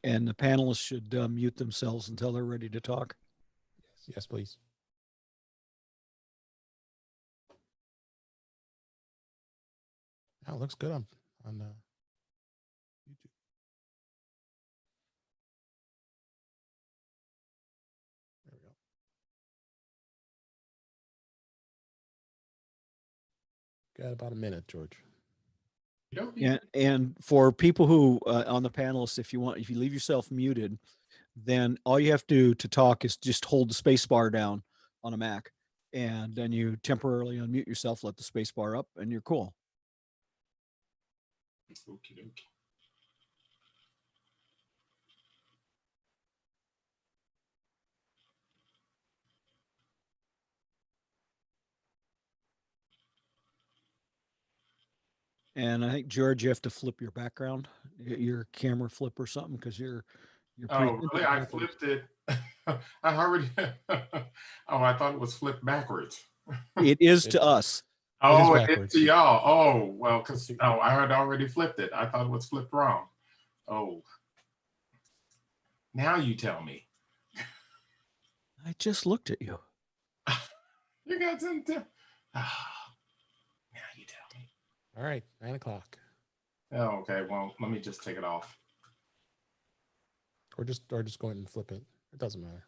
And the panelists should mute themselves until they're ready to talk. Yes, please. Oh, it looks good on YouTube. There we go. Got about a minute, George. And for people who on the panelists, if you leave yourself muted, then all you have to do to talk is just hold the space bar down on a Mac, and then you temporarily unmute yourself, let the space bar up, and you're cool. Okay. And I think, George, you have to flip your background, your camera flip or something, because you're Oh, really? I flipped it. I already. Oh, I thought it was flipped backwards. It is to us. Oh, it's to y'all. Oh, well, because I had already flipped it. I thought it was flipped wrong. Oh, now you tell me. I just looked at you. You got something. Now you tell me. All right, 9 o'clock. Oh, okay. Well, let me just take it off. Or just go ahead and flip it. It doesn't matter.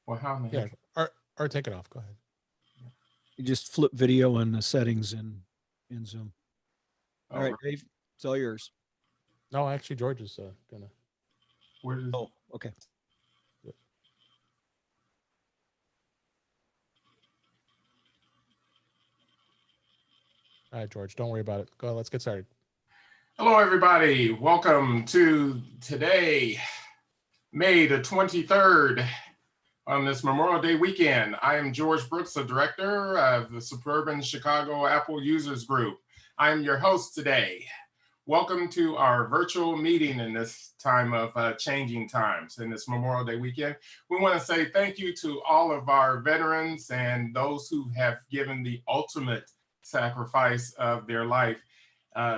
Well, how many? Yeah, or take it off. Go ahead. You just flip video in the settings in Zoom. All right, Dave, it's all yours. No, actually, George is gonna. Where is? Oh, okay. Yep. All right, George, don't worry about it. Go. Let's get started. Hello, everybody. Welcome to today, May the 23rd, on this Memorial Day weekend. I am George Brooks, the director of the Suburban Chicago Apple Users Group. I am your host today. Welcome to our virtual meeting in this time of changing times, in this Memorial Day weekend. We want to say thank you to all of our veterans and those who have given the ultimate sacrifice of their life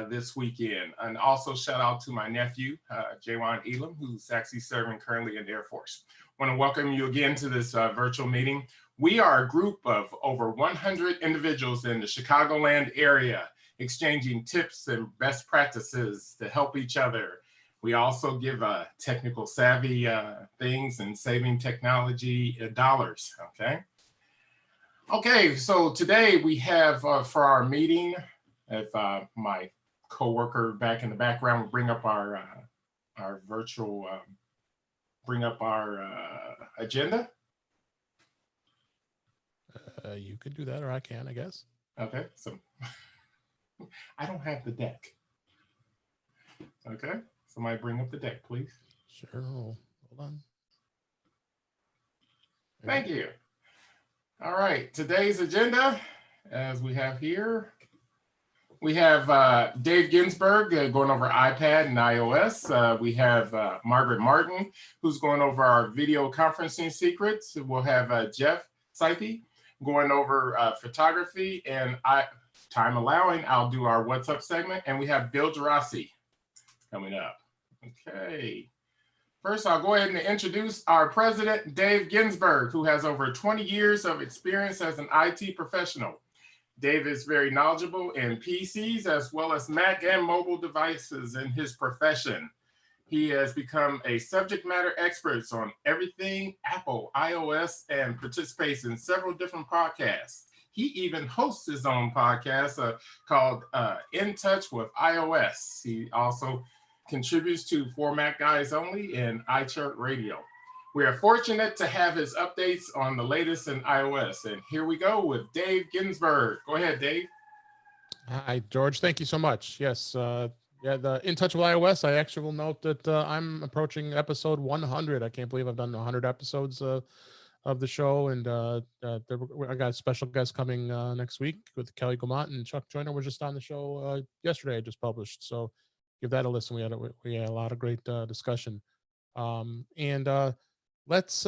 this weekend. And also shout out to my nephew, Jawan Elam, who's actually serving currently in the Air Force. I want to welcome you again to this virtual meeting. We are a group of over 100 individuals in the Chicagoland area, exchanging tips and best practices to help each other. We also give technical savvy things and saving technology dollars, okay? Okay, so today we have for our meeting, if my coworker back in the background will bring up our virtual, bring up our agenda. You could do that, or I can, I guess. Okay, so I don't have the deck. Okay, somebody bring up the deck, please. Sure, hold on. Thank you. All right, today's agenda, as we have here, we have Dave Ginsburg going over iPad and iOS. We have Margaret Martin, who's going over our video conferencing secrets. We'll have Jeff Scheithe going over photography, and time allowing, I'll do our What's Up segment, and we have Bill Geraci coming up. Okay. First, I'll go ahead and introduce our president, Dave Ginsburg, who has over 20 years of experience as an IT professional. Dave is very knowledgeable in PCs as well as Mac and mobile devices in his profession. He has become a subject matter expert on everything Apple, iOS, and participates in several different podcasts. He even hosts his own podcast called In Touch with iOS. He also contributes to For Mac Guys Only and iChart Radio. We are fortunate to have his updates on the latest in iOS. And here we go with Dave Ginsburg. Go ahead, Dave. Hi, George. Thank you so much. Yes, yeah, the In Touch with iOS, I actually will note that I'm approaching episode 100. I can't believe I've done 100 episodes of the show. And I got a special guest coming next week with Kelly Gomont, and Chuck Joyner was just on the show yesterday. I just published. So give that a listen. We had a lot of great discussion. Let's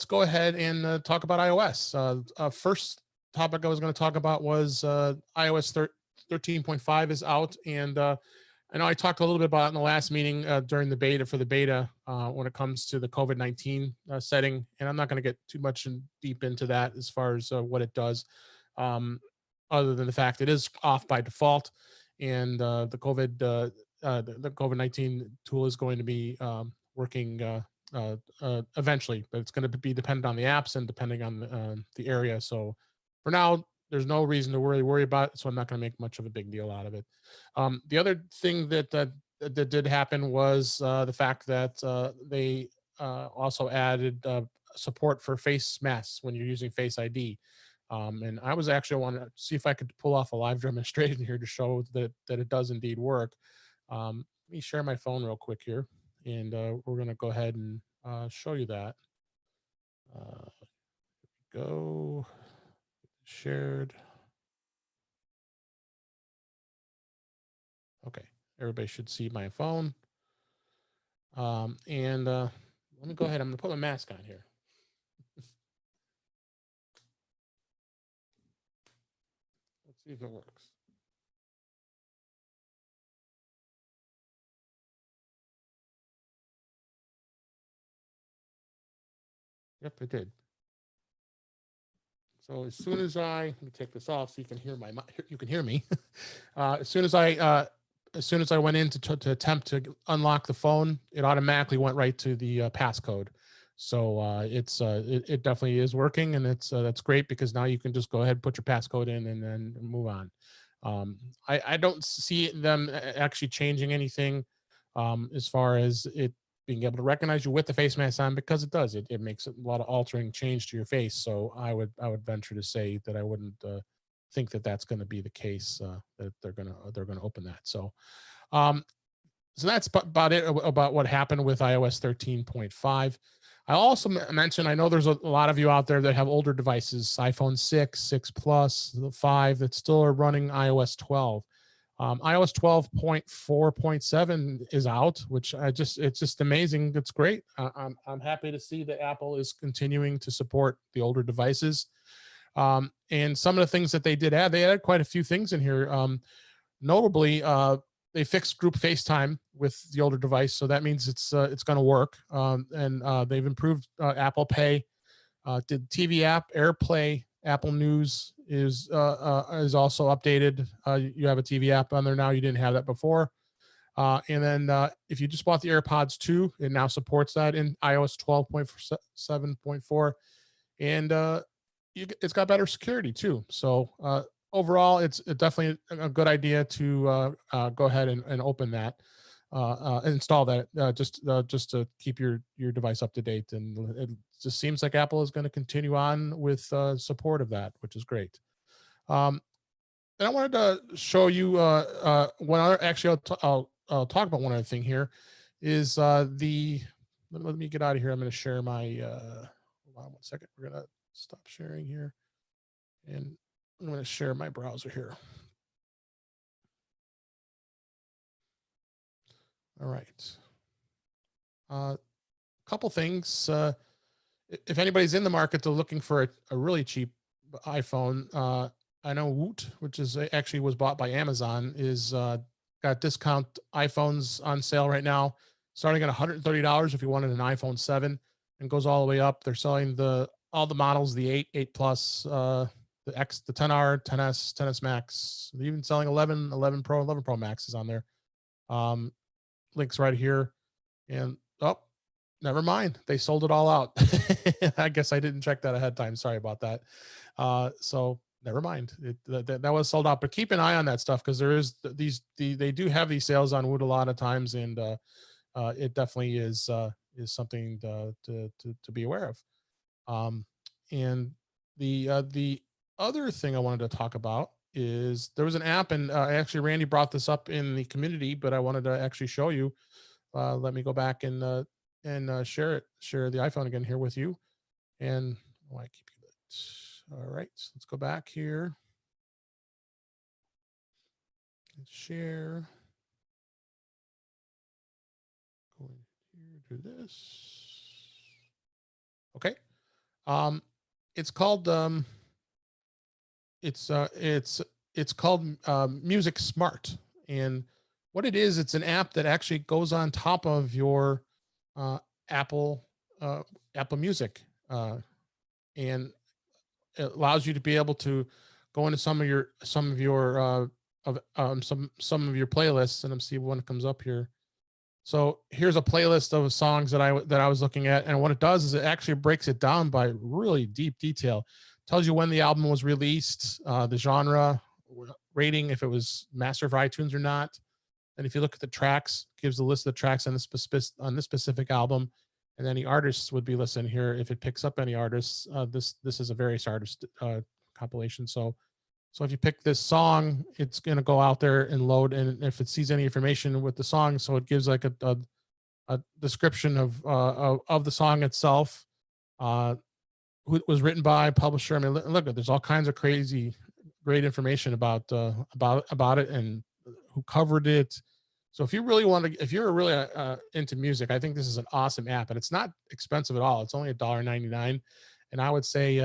go ahead and talk about iOS. First topic I was going to talk about was iOS 13.5 is out, and I know I talked a little bit about it in the last meeting during the beta when it comes to the COVID-19 setting, and I'm not going to get too much deep into that as far as what it does, other than the fact it is off by default, and the COVID-19 tool is going to be working eventually, but it's going to be dependent on the apps and depending on the area. So for now, there's no reason to worry about it, so I'm not going to make much of a big deal out of it. The other thing that did happen was the fact that they also added support for face masks when you're using Face ID. And I was actually want to see if I could pull off a live demonstration here to show that it does indeed work. Let me share my phone real quick here, and we're going to go ahead and show you that. Go shared. Okay, everybody should see my phone. And let me go ahead. I'm gonna put my mask on here. Let's see if it works. Yep, it did. So as soon as let me take this off so you can hear me. As soon as I went in to attempt to unlock the phone, it automatically went right to the passcode. So it definitely is working, and that's great because now you can just go ahead and put your passcode in and then move on. I don't see them actually changing anything as far as it being able to recognize you with the face mask on, because it does. It makes a lot of altering change to your face. So I would venture to say that I wouldn't think that that's going to be the case, that they're going to open that. So so that's about it about what happened with iOS 13.5. I also mentioned, I know there's a lot of you out there that have older devices, iPhone 6, 6 Plus, the 5 that still are running iOS 12. iOS 12.4.7 is out, which it's just amazing. It's great. I'm happy to see that Apple is continuing to support the older devices. And some of the things that they added quite a few things in here. Notably, they fixed group FaceTime with the older device, so that means it's going to work. And they've improved Apple Pay. Did TV app, AirPlay, Apple News is also updated. You have a TV app on there now. You didn't have that before. And then if you just bought the AirPods 2, it now supports that in iOS 12.7.4. And it's got better security too. So overall, it's definitely a good idea to go ahead and open that, install that, just to keep your device up to date. And it just seems like Apple is going to continue on with support of that, which is great. And I wanted to show you one other. Actually, I'll talk about one other thing here. Is let me get out of here. I'm going to share my. Hold on 1 second. We're going to stop sharing here, and I'm going to share my browser here. All right. A couple things. If anybody's in the market, they're looking for a really cheap iPhone. I know Woot, which is actually was bought by Amazon, is got discount iPhones on sale right now, starting at $130 if you wanted an iPhone 7, and goes all the way up. They're selling all the models, the 8, 8 Plus, the X, the 10R, 10S, 10S Max. They're even selling 11, 11 Pro, 11 Pro Max is on there. Links right here. And never mind, they sold it all out. I guess I didn't check that ahead of time. Sorry about that. So never mind, that was sold out. But keep an eye on that stuff, because there is they do have these sales on Woot a lot of times, and it definitely is something to be aware of. And the other thing I wanted to talk about is there was an app, and actually Randy brought this up in the community, but I wanted to actually show you. Let me go back and share the iPhone again here with you. And I keep you that. All right, so let's go back here. Share. Go in here, do this. Okay. It's called it's called Music Smart, and what it is, it's an app that actually goes on top of your Apple Apple Music, and it allows you to be able to go into some of your some of your playlists. And I'm see one comes up here. So here's a playlist of songs that I was looking at, and what it does is it actually breaks it down by really deep detail. Tells you when the album was released, the genre, rating, if it was master for iTunes or not. And if you look at the tracks, gives a list of the tracks on this specific album, and any artists would be listed here. If it picks up any artists, this is a various artist compilation. So if you pick this song, it's going to go out there and load. And if it sees any information with the song, so it gives like a description of the song itself, who it was written by, publisher. I mean, look, there's all kinds of crazy, great information about it and who covered it. So if you really want to, if you're really into music, I think this is an awesome app, and it's not expensive at all. It's only $1.99, and I would say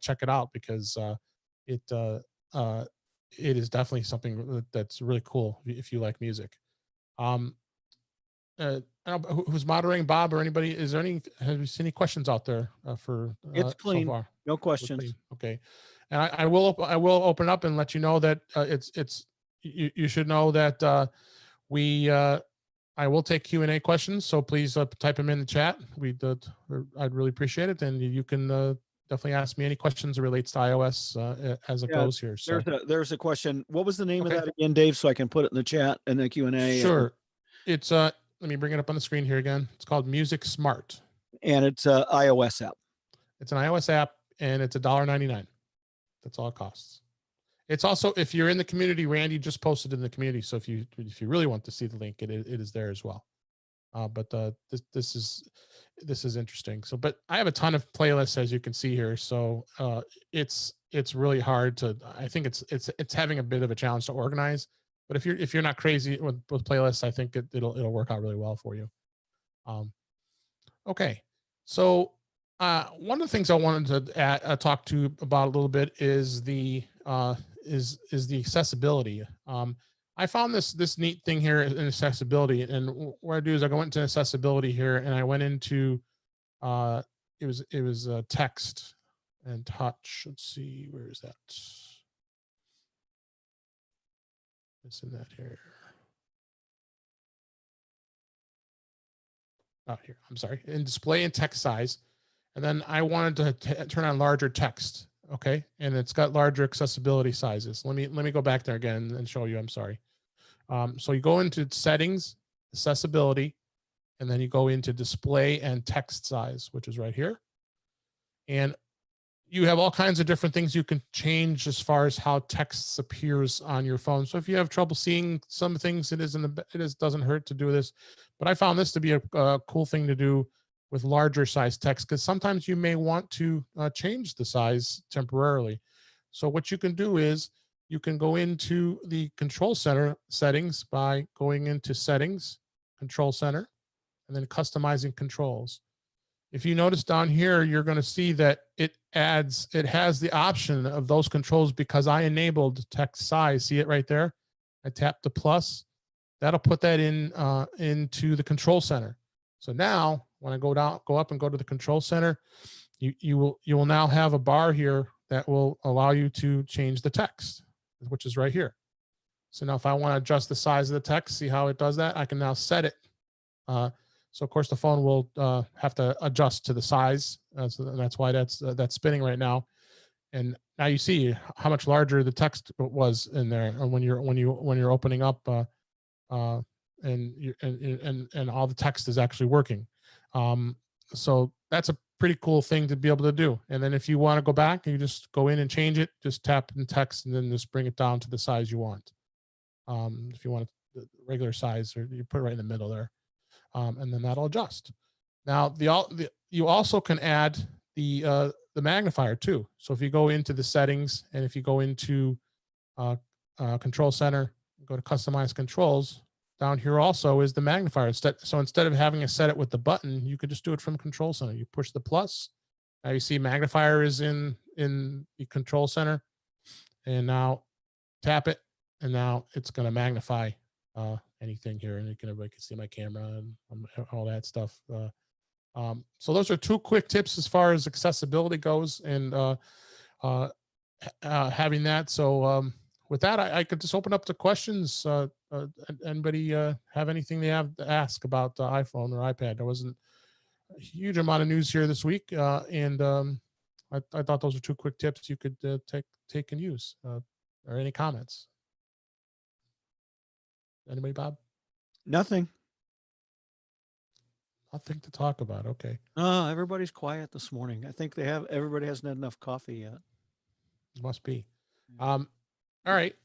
check it out because it is definitely something that's really cool if you like music. I don't know who's moderating, Bob or anybody? Is there any? Have you seen any questions out there for It's clean. so far? No questions. Okay, and I will open up and let you know that you should know that I will take Q&A questions, so please type them in the chat. I'd really appreciate it, and you can definitely ask me any questions that relates to iOS as it goes here. So there's a question. What was the name of that again, Dave? So I can put it in the chat and the Q&A. Sure. It's let me bring it up on the screen here again. It's called Music Smart. And it's a iOS app. It's an iOS app, and it's $1.99. That's all it costs. It's also, if you're in the community, Randy just posted in the community. So if you really want to see the link, it is there as well. But this is interesting. So, but I have a ton of playlists, as you can see here. So it's really hard to. I think it's having a bit of a challenge to organize. But if you're not crazy with playlists, I think it'll work out really well for you. Okay, so one of the things I wanted to talk to you about a little bit is the accessibility. I found this neat thing here in accessibility, and what I do is I go into accessibility here, and I went into it was text and touch. Let's see, where is that? It's in that here. Oh, here. I'm sorry. In display and text size, and then I wanted to turn on larger text. Okay, and it's got larger accessibility sizes. Let me go back there again and show you. I'm sorry. So you go into settings, accessibility, and then you go into display and text size, which is right here. And you have all kinds of different things you can change as far as how text appears on your phone. So if you have trouble seeing some things, it doesn't hurt to do this. But I found this to be a cool thing to do with larger size text, because sometimes you may want to change the size temporarily. So what you can do is you can go into the control center settings by going into settings, control center, and then customizing controls. If you notice down here, you're going to see that it has the option of those controls because I enabled text size. See it right there? I tap the plus. That'll put that into the control center. So now when I go up and go to the control center, you will now have a bar here that will allow you to change the text, which is right here. So now if I want to adjust the size of the text, see how it does that? I can now set it. So of course the phone will have to adjust to the size. So that's why that's spinning right now. And now you see how much larger the text was in there when you're opening up and all the text is actually working. So that's a pretty cool thing to be able to do. And then if you want to go back, you just go in and change it, just tap in text and then just bring it down to the size you want. If you want the regular size, or you put it right in the middle there. And then that'll adjust. Now you also can add the magnifier too. So if you go into the settings and if you go into control center, go to customize controls, down here also is the magnifier. So instead of having to set it with the button, you could just do it from control center. You push the plus. Now you see magnifier is in the control center, and now tap it, and now it's going to magnify anything here, and everybody can see my camera and all that stuff. So those are two quick tips as far as accessibility goes, and having that. So with that, I could just open up to questions. Anybody have anything they have to ask about the iPhone or iPad? There wasn't a huge amount of news here this week, and I thought those are two quick tips you could take and use. Or any comments? Anybody, Bob? Nothing. Nothing to talk about. Okay. Everybody's quiet this morning. I think everybody hasn't had enough coffee yet. Must be. All right.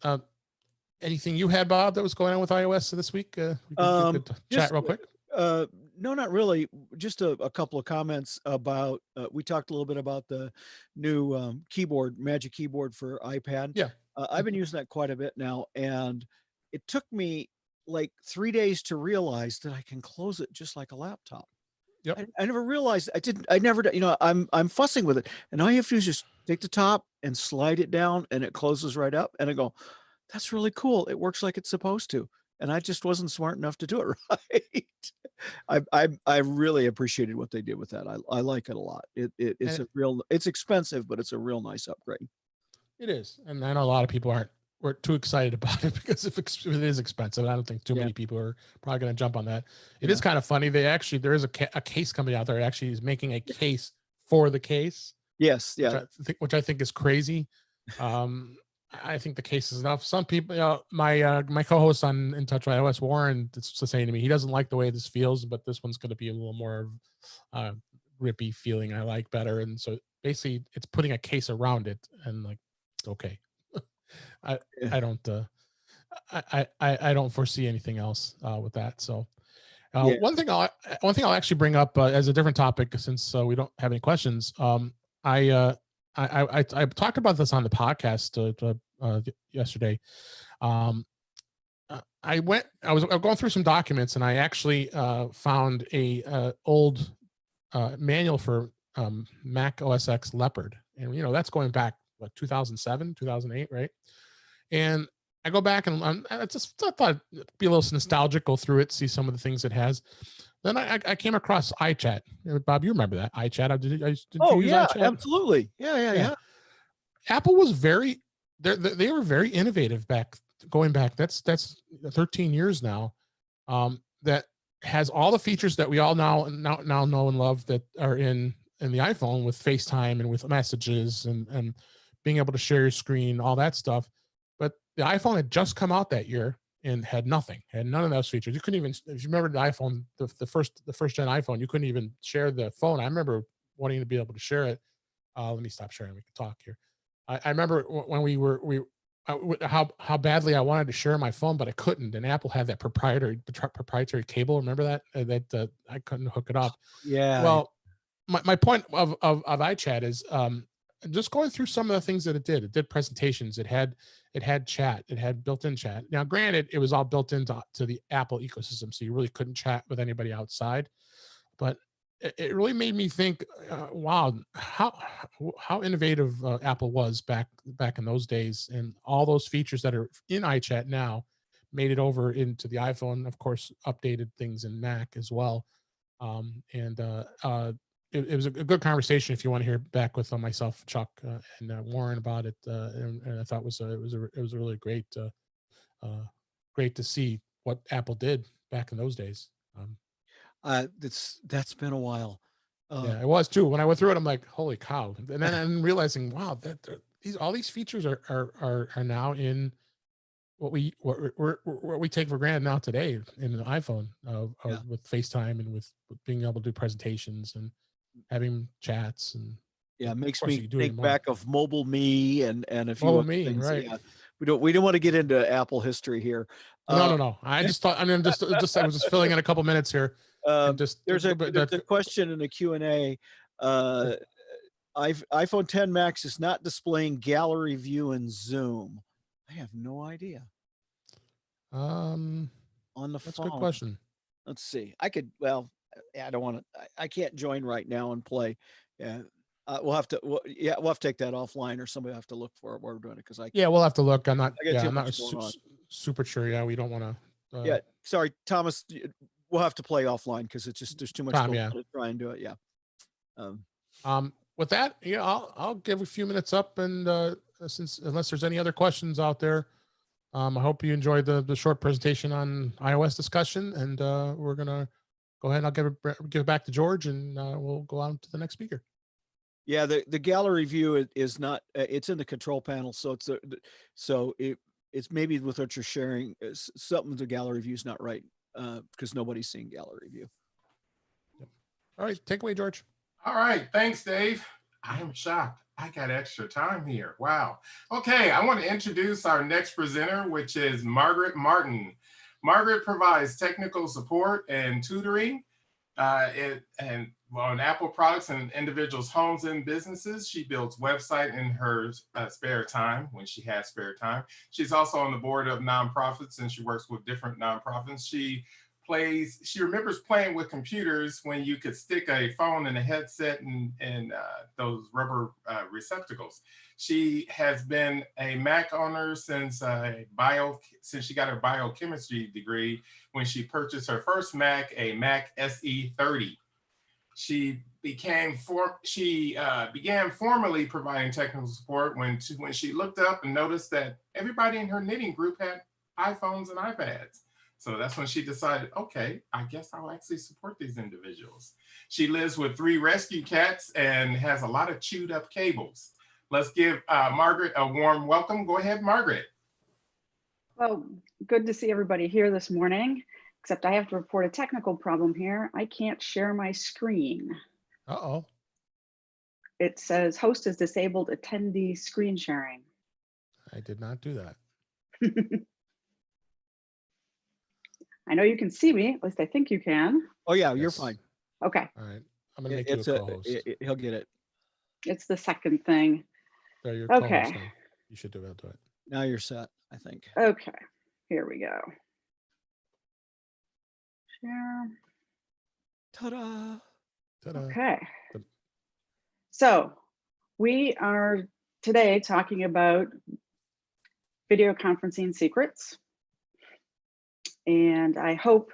Anything you had, Bob, that was going on with iOS this week? We could chat real quick. No, not really. Just a couple of comments about, we talked a little bit about the new Magic Keyboard for iPad. Yeah. I've been using that quite a bit now, and it took me like 3 days to realize that I can close it just like a laptop. Yep. I never realized I never, I'm fussing with it, and all you have to do is just take the top and slide it down and it closes right up, and I go, that's really cool. It works like it's supposed to. And I just wasn't smart enough to do it right. I really appreciated what they did with that. I like it a lot. It's expensive, but it's a real nice upgrade. It is. And I know a lot of people weren't too excited about it because if it is expensive, I don't think too many people are probably going to jump on that. It is kind of funny. There is a case company out there actually is making a case for the case. Yes. Yeah. Which I think is crazy. I think the case is enough. Some people, my co-host on In Touch with iOS, Warren, is saying to me, he doesn't like the way this feels, but this one's going to be a little more grippy feeling. I like better. And so basically it's putting a case around it, and like, okay. I don't foresee anything else with that. So one thing I'll actually bring up as a different topic, since we don't have any questions. I talked about this on the podcast yesterday. I was going through some documents, and I actually found a old manual for Mac OS X Leopard, and that's going back 2007, 2008, right? And I go back and I thought it'd be a little nostalgic, go through it, see some of the things it has. Then I came across iChat. Bob, you remember that iChat? Did you use iChat? Absolutely. Yeah. Apple was they were very innovative going back. That's 13 years now. That has all the features that we all now know and love that are in the iPhone, with FaceTime and with messages and being able to share your screen, all that stuff. But the iPhone had just come out that year and had none of those features. You couldn't even, if you remember the iPhone, the first gen iPhone, you couldn't even share the phone. I remember wanting to be able to share it. Let me stop sharing. We can talk here. I remember when how badly I wanted to share my phone, but I couldn't. And Apple had that proprietary cable. Remember that I couldn't hook it up. Yeah. Well, my point of iChat is just going through some of the things that it did. It did presentations. It had chat. It had built-in chat. Now, granted, it was all built into the Apple ecosystem, so you really couldn't chat with anybody outside. But it really made me think, wow, how innovative Apple was back in those days, and all those features that are in iChat now made it over into the iPhone. Of course, updated things in Mac as well. It was a good conversation if you want to hear back with myself, Chuck, and Warren about it. And I thought it was a really great to see what Apple did back in those days. That's been a while. Yeah, it was too. When I went through it, I'm like, holy cow! And then I'm realizing, wow, that all these features are now in what we take for granted now today in an iPhone, with FaceTime and with being able to do presentations and having chats. And it makes me think back of Mobile Me and a few Mobile other Me, things. right? Yeah. We don't want to get into Apple history here. No. I just thought, I was just filling in a couple minutes here. There's a question in the Q&A. iPhone 10 Max is not displaying gallery view in Zoom. I have no idea. On the phone. That's a good question. Let's see. I don't want to. I can't join right now and play. Yeah, we'll have to take that offline, or somebody will have to look for it while we're doing it, because we'll have to look. I'm not super super sure. Yeah, we don't want to Yeah, sorry, Thomas, we'll have to play offline because it's just, there's too much Tom, going yeah. on to try and do it. Yeah. With that, yeah, I'll give a few minutes up, and since unless there's any other questions out there, I hope you enjoyed the short presentation on iOS discussion, and we're gonna go ahead. I'll give it back to George, and we'll go on to the next speaker. Yeah, the gallery view is not, it's in the control panel, so it's maybe with what you're sharing, something with the gallery view is not right, because nobody's seeing gallery view. All right, take away, George. All right, thanks, Dave. I am shocked. I got extra time here. Wow. Okay, I want to introduce our next presenter, which is Margaret Martin. Margaret provides technical support and tutoring on Apple products and individuals' homes and businesses. She builds website in her spare time, when she has spare time. She's also on the board of nonprofits, and she works with different nonprofits. She remembers playing with computers when you could stick a phone in a headset and those rubber receptacles. She has been a Mac owner since she got her biochemistry degree, when she purchased her first Mac, a Mac SE30. She began formally providing technical support when she looked up and noticed that everybody in her knitting group had iPhones and iPads. So that's when she decided, okay, I guess I'll actually support these individuals. She lives with 3 rescue cats and has a lot of chewed up cables. Let's give Margaret a warm welcome. Go ahead, Margaret. Well, good to see everybody here this morning, except I have to report a technical problem here. I can't share my screen. Uh-oh. It says host has disabled attendee screen sharing. I did not do that. I know you can see me, at least I think you can. Oh yeah, you're Yes. fine. Okay, All right. I'm gonna make you a co-host. He'll get it. it's the second thing. There, you're Okay. co-host now. You should do it. Now you're set, I think. Okay, here we go. Share. Ta-da. Ta-da. Okay. The- So we are today talking about video conferencing secrets. And I hope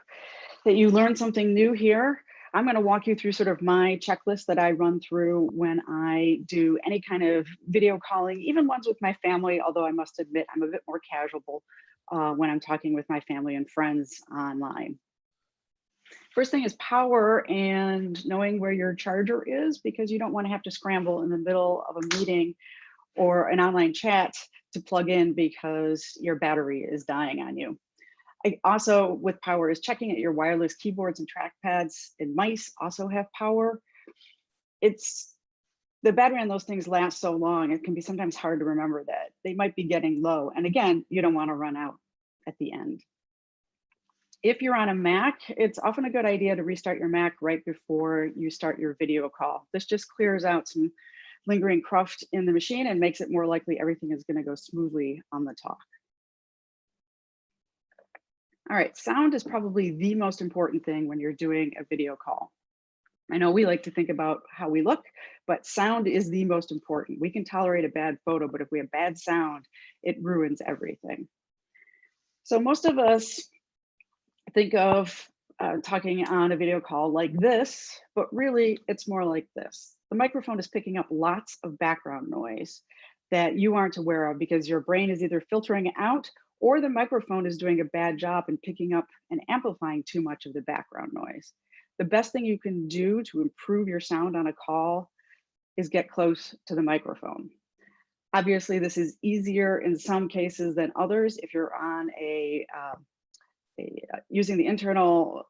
that you learned something new here. I'm going to walk you through sort of my checklist that I run through when I do any kind of video calling, even ones with my family, although I must admit I'm a bit more casual when I'm talking with my family and friends online. First thing is power and knowing where your charger is, because you don't want to have to scramble in the middle of a meeting or an online chat to plug in because your battery is dying on you. Also with power is checking at your wireless keyboards and trackpads and mice also have power. It's the battery on those things lasts so long, it can be sometimes hard to remember that they might be getting low. And again, you don't want to run out at the end. If you're on a Mac, it's often a good idea to restart your Mac right before you start your video call. This just clears out some lingering cruft in the machine and makes it more likely everything is going to go smoothly on the talk. All right, sound is probably the most important thing when you're doing a video call. I know we like to think about how we look, but sound is the most important. We can tolerate a bad photo, but if we have bad sound, it ruins everything. So most of us think of talking on a video call like this, but really it's more like this. The microphone is picking up lots of background noise that you aren't aware of because your brain is either filtering it out or the microphone is doing a bad job in picking up and amplifying too much of the background noise. The best thing you can do to improve your sound on a call is get close to the microphone. Obviously, this is easier in some cases than others. If you're on using the internal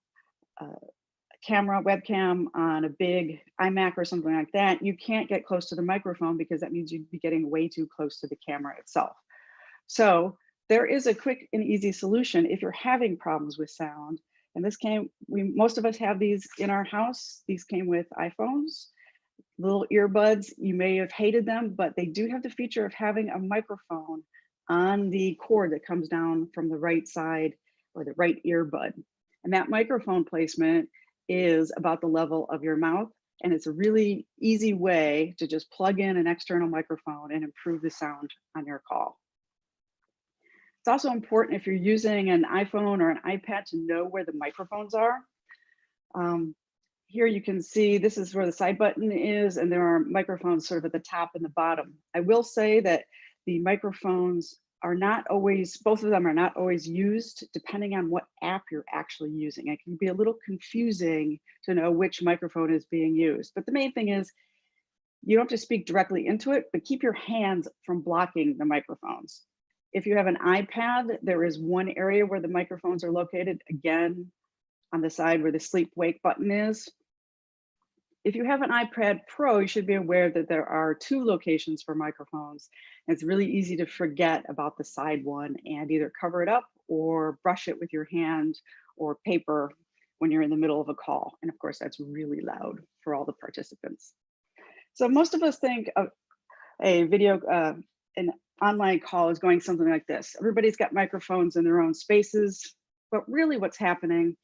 camera, webcam on a big iMac or something like that, you can't get close to the microphone because that means you'd be getting way too close to the camera itself. So there is a quick and easy solution if you're having problems with sound. And most of us have these in our house. These came with iPhones, little earbuds. You may have hated them, but they do have the feature of having a microphone on the cord that comes down from the right side or the right earbud. And that microphone placement is about the level of your mouth. And it's a really easy way to just plug in an external microphone and improve the sound on your call. It's also important if you're using an iPhone or an iPad to know where the microphones are. Here you can see this is where the side button is, and there are microphones sort of at the top and the bottom. I will say that the microphones are not always, both of them are not always used depending on what app you're actually using. It can be a little confusing to know which microphone is being used. But the main thing is you don't have to speak directly into it, but keep your hands from blocking the microphones. If you have an iPad, there is one area where the microphones are located, again, on the side where the sleep wake button is. If you have an iPad Pro, you should be aware that there are 2 locations for microphones. And it's really easy to forget about the side one and either cover it up or brush it with your hand or paper when you're in the middle of a call. And of course, that's really loud for all the participants. So most of us think of a video, an online call is going something like this. Everybody's got microphones in their own spaces, but really what's happening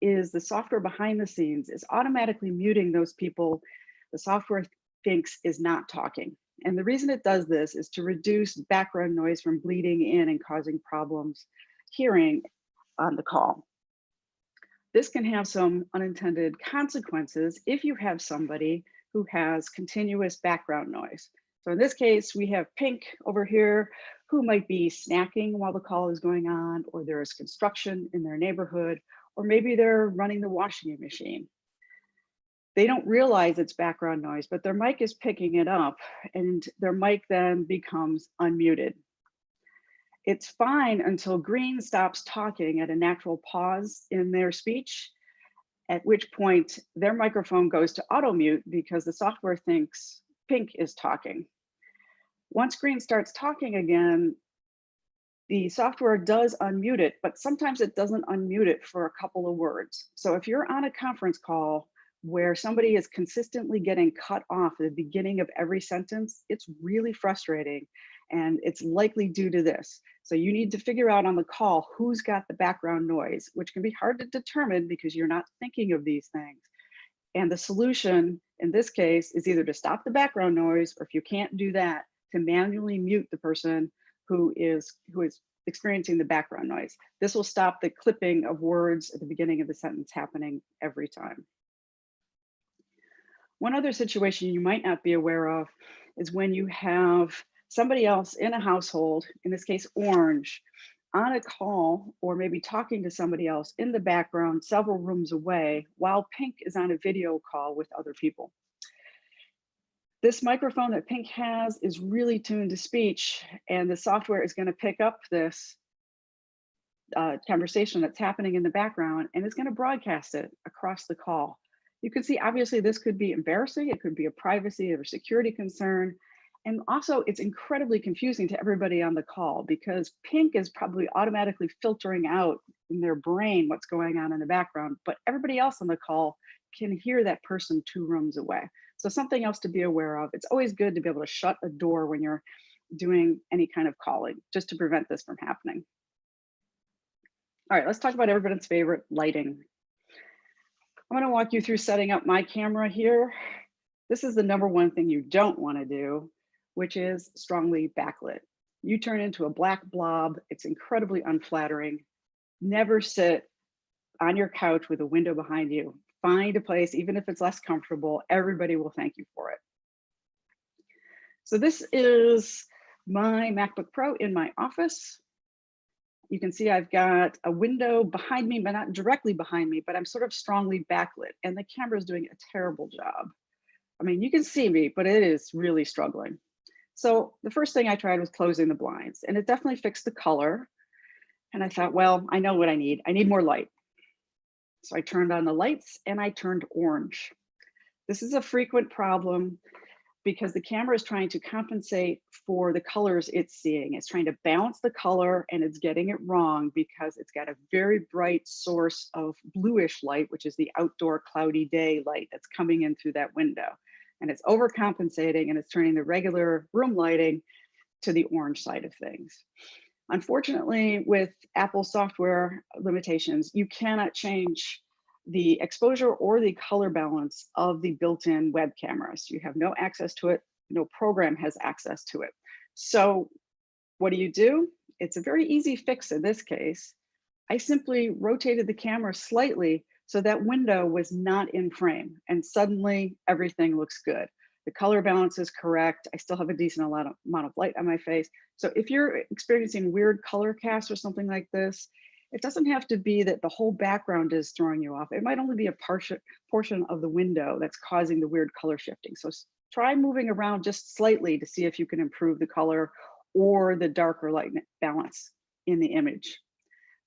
is the software behind the scenes is automatically muting those people the software thinks is not talking. And the reason it does this is to reduce background noise from bleeding in and causing problems hearing on the call. This can have some unintended consequences if you have somebody who has continuous background noise. So in this case, we have Pink over here who might be snacking while the call is going on, or there is construction in their neighborhood, or maybe they're running the washing machine. They don't realize it's background noise, but their mic is picking it up and their mic then becomes unmuted. It's fine until green stops talking at a natural pause in their speech, at which point their microphone goes to auto mute because the software thinks Pink is talking. Once green starts talking again, the software does unmute it, but sometimes it doesn't unmute it for a couple of words. So if you're on a conference call where somebody is consistently getting cut off at the beginning of every sentence, it's really frustrating, and it's likely due to this. So you need to figure out on the call who's got the background noise, which can be hard to determine because you're not thinking of these things. And the solution in this case is either to stop the background noise, or if you can't do that, to manually mute the person who is experiencing the background noise. This will stop the clipping of words at the beginning of the sentence happening every time. One other situation you might not be aware of is when you have somebody else in a household, in this case, Orange, on a call or maybe talking to somebody else in the background several rooms away while Pink is on a video call with other people. This microphone that Pink has is really tuned to speech, and the software is going to pick up this conversation that's happening in the background, and it's going to broadcast it across the call. You can see, obviously, this could be embarrassing. It could be a privacy or security concern. And also, it's incredibly confusing to everybody on the call because Pink is probably automatically filtering out in their brain what's going on in the background, but everybody else on the call can hear that person 2 rooms away. So something else to be aware of. It's always good to be able to shut a door when you're doing any kind of calling, just to prevent this from happening. All right, let's talk about everybody's favorite, lighting. I'm going to walk you through setting up my camera here. This is the #1 thing you don't want to do, which is strongly backlit. You turn into a black blob. It's incredibly unflattering. Never sit on your couch with a window behind you. Find a place, even if it's less comfortable, everybody will thank you for it. So this is my MacBook Pro in my office. You can see I've got a window behind me, but not directly behind me, but I'm sort of strongly backlit, and the camera is doing a terrible job. I mean, you can see me, but it is really struggling. So the first thing I tried was closing the blinds, and it definitely fixed the color. And I thought, well, I know what I need. I need more light. So I turned on the lights and I turned orange. This is a frequent problem because the camera is trying to compensate for the colors it's seeing. It's trying to balance the color and it's getting it wrong because it's got a very bright source of bluish light, which is the outdoor cloudy day light that's coming in through that window. And it's overcompensating and it's turning the regular room lighting to the orange side of things. Unfortunately, with Apple software limitations, you cannot change the exposure or the color balance of the built-in web cameras. You have no access to it. No program has access to it. So what do? it's a very easy fix in this case. I simply rotated the camera slightly so that window was not in frame, and suddenly everything looks good. The color balance is correct. I still have a decent amount of light on my face. So if you're experiencing weird color casts or something like this, it doesn't have to be that the whole background is throwing you off. It might only be a portion of the window that's causing the weird color shifting. So try moving around just slightly to see if you can improve the color or the darker light balance in the image.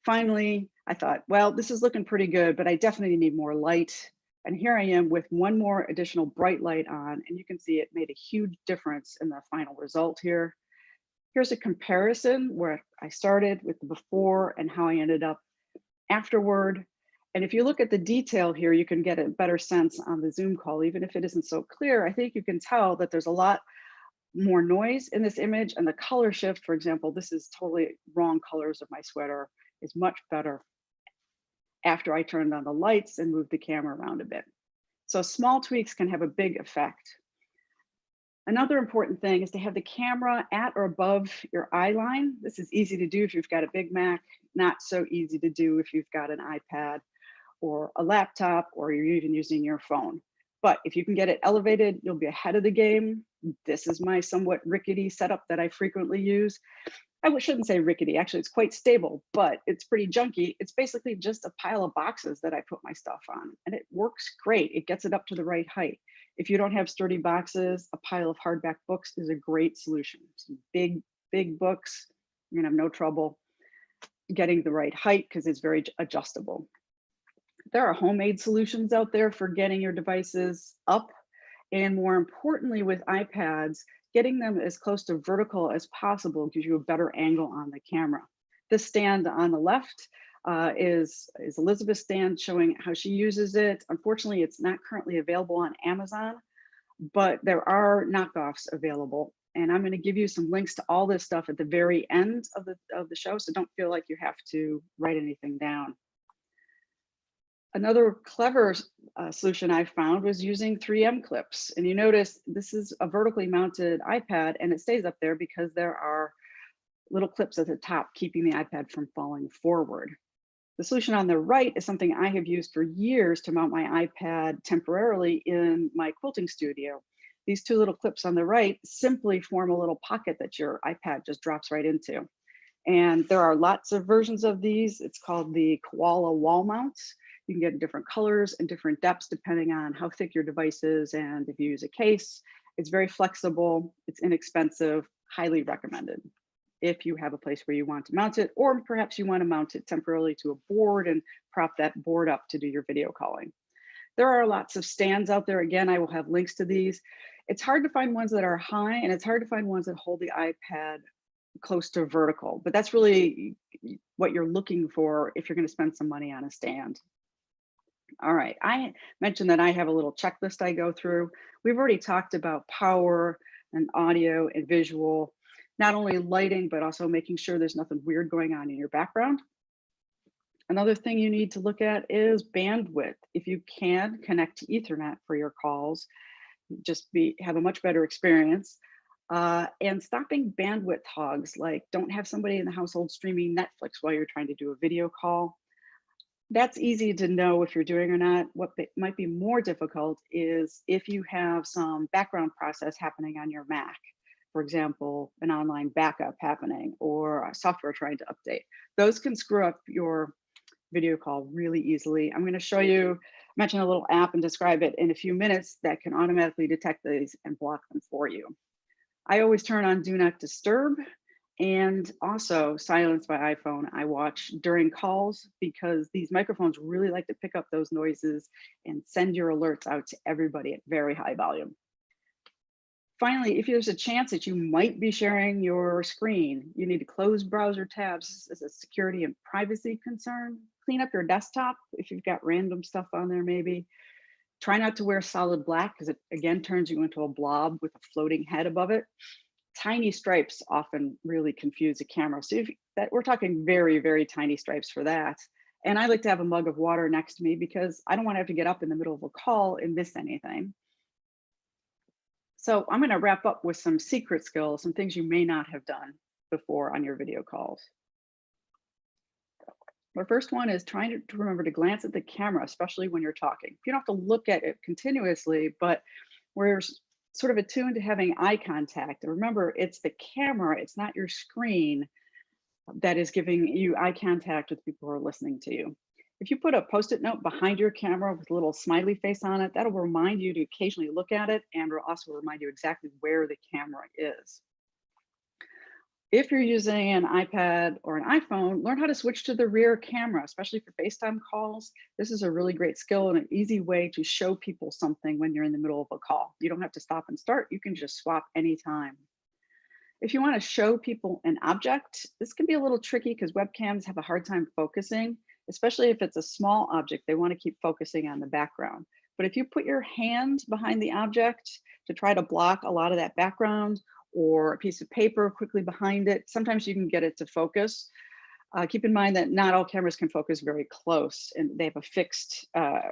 Finally, I thought, well, this is looking pretty good, but I definitely need more light. And here I am with one more additional bright light on, and you can see it made a huge difference in the final result here. Here's a comparison where I started with the before and how I ended up afterward. And if you look at the detail here, you can get a better sense on the Zoom call. Even if it isn't so clear, I think you can tell that there's a lot more noise in this image, and the color shift, for example, this is totally wrong colors of my sweater, is much better after I turned on the lights and moved the camera around a bit. So small tweaks can have a big effect. Another important thing is to have the camera at or above your eye line. This is easy to do if you've got a Big Mac, not so easy to do if you've got an iPad or a laptop, or you're even using your phone. But if you can get it elevated, you'll be ahead of the game. This is my somewhat rickety setup that I frequently use. I shouldn't say rickety, actually it's quite stable, but it's pretty junky. It's basically just a pile of boxes that I put my stuff on, and it works great. It gets it up to the right height. If you don't have sturdy boxes, a pile of hardback books is a great solution. Some big books, you're gonna have no trouble getting the right height because it's very adjustable. There are homemade solutions out there for getting your devices up, and more importantly with iPads, getting them as close to vertical as possible gives you a better angle on the camera. This stand on the left is Elizabeth's stand, showing how she uses it. Unfortunately, it's not currently available on Amazon, but there are knockoffs available. And I'm going to give you some links to all this stuff at the very end of the show, so don't feel like you have to write anything down. Another clever solution I found was using 3M clips. And you notice this is a vertically mounted iPad, and it stays up there because there are little clips at the top keeping the iPad from falling forward. The solution on the right is something I have used for years to mount my iPad temporarily in my quilting studio. These two little clips on the right simply form a little pocket that your iPad just drops right into. And there are lots of versions of these. It's called the koala wall mounts. You can get different colors and different depths depending on how thick your device is, and if you use a case. It's very flexible, it's inexpensive, highly recommended if you have a place where you want to mount it, or perhaps you want to mount it temporarily to a board and prop that board up to do your video calling. There are lots of stands out there. Again, I will have links to these. It's hard to find ones that are high, and it's hard to find ones that hold the iPad close to vertical, but that's really what you're looking for if you're going to spend some money on a stand. All right, I mentioned that I have a little checklist I go through. We've already talked about power and audio and visual, not only lighting, but also making sure there's nothing weird going on in your background. Another thing you need to look at is bandwidth. If you can connect to Ethernet for your calls, just have a much better experience. And stopping bandwidth hogs, like don't have somebody in the household streaming Netflix while you're trying to do a video call. That's easy to know if you're doing or not. What might be more difficult is if you have some background process happening on your Mac, for example, an online backup happening or a software trying to update. Those can screw up your video call really easily. I'm going to show you, mention a little app and describe it in a few minutes that can automatically detect these and block them for you. I always turn on Do Not Disturb and also silence my iPhone. I watch during calls because these microphones really like to pick up those noises and send your alerts out to everybody at very high volume. Finally, if there's a chance that you might be sharing your screen, you need to close browser tabs as a security and privacy concern. Clean up your desktop if you've got random stuff on there maybe. Try not to wear solid black because it again turns you into a blob with a floating head above it. Tiny stripes often really confuse the camera. So we're talking very, very tiny stripes for that. And I like to have a mug of water next to me because I don't want to have to get up in the middle of a call and miss anything. So I'm going to wrap up with some secret skills, some things you may not have done. before on your video calls. The first one is trying to remember to glance at the camera, especially when you're talking. You don't have to look at it continuously, but we're sort of attuned to having eye contact. And remember, it's the camera, it's not your screen that is giving you eye contact with people who are listening to you. If you put a Post-it note behind your camera with a little smiley face on it, that'll remind you to occasionally look at it and will also remind you exactly where the camera is. If you're using an iPad or an iPhone, learn how to switch to the rear camera, especially for FaceTime calls. This is a really great skill and an easy way to show people something when you're in the middle of a call. You don't have to stop and start. You can just swap anytime. If you want to show people an object, this can be a little tricky because webcams have a hard time focusing, especially if it's a small object. They want to keep focusing on the background. But if you put your hand behind the object to try to block a lot of that background, or a piece of paper quickly behind it, sometimes you can get it to focus. Keep in mind that not all cameras can focus very close, and they have a fixed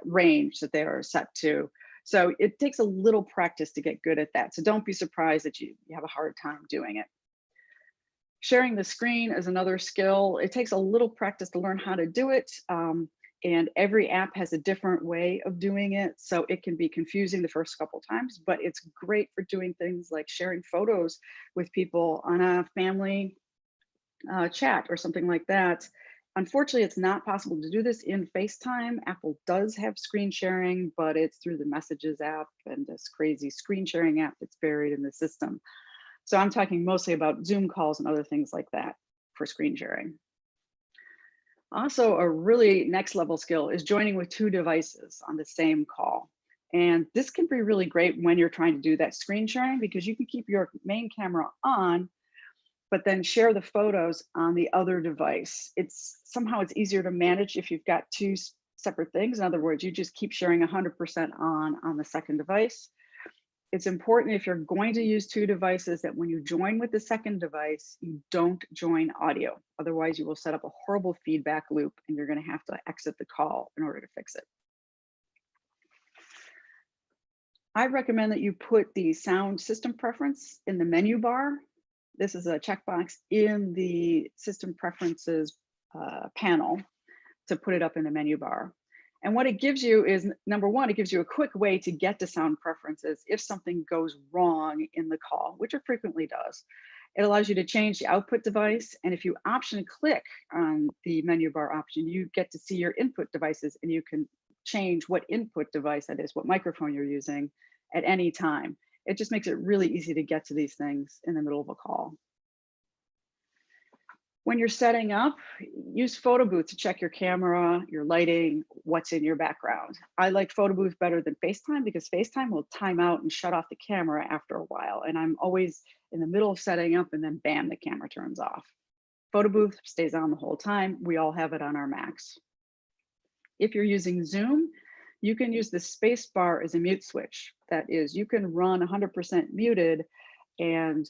range that they are set to. So it takes a little practice to get good at that. So don't be surprised that you have a hard time doing it. Sharing the screen is another skill. It takes a little practice to learn how to do it. And every app has a different way of doing it. So it can be confusing the first couple times, but it's great for doing things like sharing photos with people on a family chat or something like that. Unfortunately, it's not possible to do this in FaceTime. Apple does have screen sharing, but it's through the Messages app and this crazy screen sharing app that's buried in the system. So I'm talking mostly about Zoom calls and other things like that for screen sharing. Also, a really next level skill is joining with 2 devices on the same call. And this can be really great when you're trying to do that screen sharing because you can keep your main camera on, but then share the photos on the other device. Somehow it's easier to manage if you've got 2 separate things. In other words, you just keep sharing 100% on the second device. It's important if you're going to use 2 devices that when you join with the second device, you don't join audio. Otherwise, you will set up a horrible feedback loop and you're going to have to exit the call in order to fix it. I recommend that you put the sound system preference in the menu bar. This is a checkbox in the system preferences panel to put it up in the menu bar. And what it gives you is, number one, it gives you a quick way to get to sound preferences if something goes wrong in the call, which it frequently does. It allows you to change the output device. And if you option click on the menu bar option, you get to see your input devices and you can change what input device that is, what microphone you're using at any time. It just makes it really easy to get to these things in the middle of a call. When you're setting up, use Photo Booth to check your camera, your lighting, what's in your background. I like Photo Booth better than FaceTime because FaceTime will time out and shut off the camera after a while. And I'm always in the middle of setting up and then bam, the camera turns off. Photo Booth stays on the whole time. We all have it on our Macs. If you're using Zoom, you can use the space bar as a mute switch. That is, you can run 100% muted and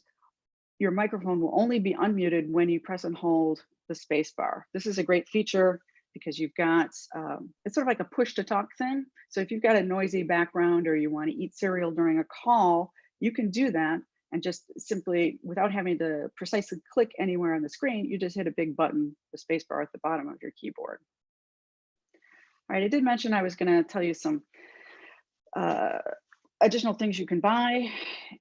your microphone will only be unmuted when you press and hold the space bar. This is a great feature because you've got, it's sort of like a push to talk thing. So if you've got a noisy background or you want to eat cereal during a call, you can do that and just simply, without having to precisely click anywhere on the screen, you just hit a big button, the space bar at the bottom of your keyboard. All right, I did mention I was going to tell you some additional things you can buy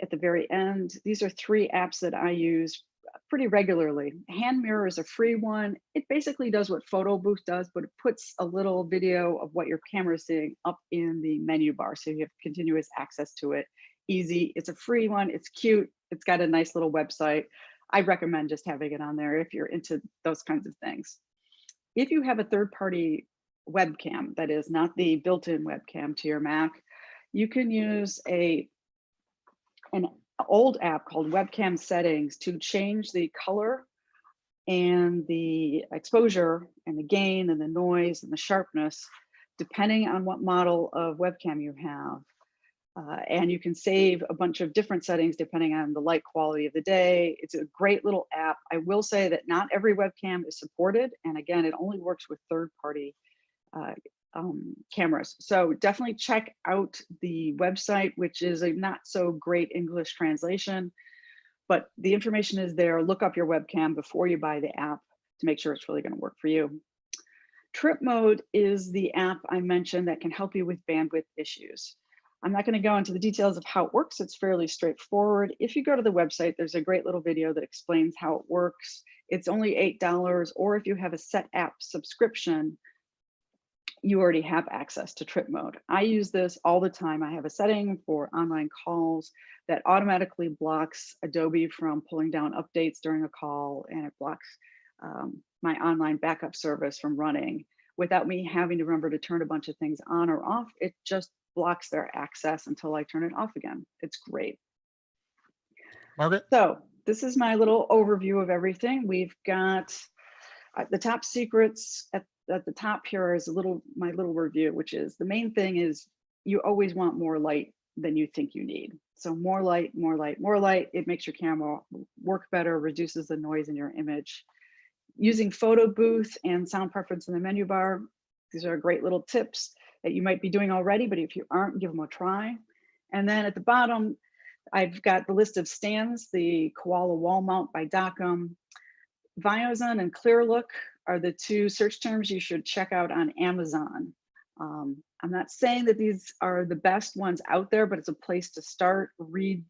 at the very end. These are 3 apps that I use pretty regularly. Hand Mirror is a free one. It basically does what Photo Booth does, but it puts a little video of what your camera is seeing up in the menu bar. So you have continuous access to it. Easy. It's a free one. It's cute. It's got a nice little website. I recommend just having it on there if you're into those kinds of things. If you have a third-party webcam, that is not the built-in webcam to your Mac, you can use an old app called Webcam Settings to change the color and the exposure and the gain and the noise and the sharpness, depending on what model of webcam you have. And you can save a bunch of different settings depending on the light quality of the day. It's a great little app. I will say that not every webcam is supported. And again, it only works with third-party cameras. So definitely check out the website, which is a not so great English translation. but the information is there. Look up your webcam before you buy the app to make sure it's really going to work for you. Trip Mode is the app I mentioned that can help you with bandwidth issues. I'm not going to go into the details of how it works. It's fairly straightforward. If you go to the website, there's a great little video that explains how it works. It's only $8, or if you have a set app subscription, you already have access to Trip Mode. I use this all the time. I have a setting for online calls that automatically blocks Adobe from pulling down updates during a call, and it blocks my online backup service from running without me having to remember to turn a bunch of things on or off. It just blocks their access until I turn it off again. It's great. Margaret? So this is my little overview of everything. We've got the top secrets at the top here is my little review, which is the main thing is you always want more light than you think you need. So more light, more light, more light. It makes your camera work better, reduces the noise in your image. Using photo booth and sound preference in the menu bar. These are great little tips that you might be doing already, but if you aren't, give them a try. And then at the bottom, I've got the list of stands, the Koala Wall Mount by Docum. Viozon and ClearLook are the two search terms you should check out on Amazon. I'm not saying that these are the best ones out there, but it's a place to start. Read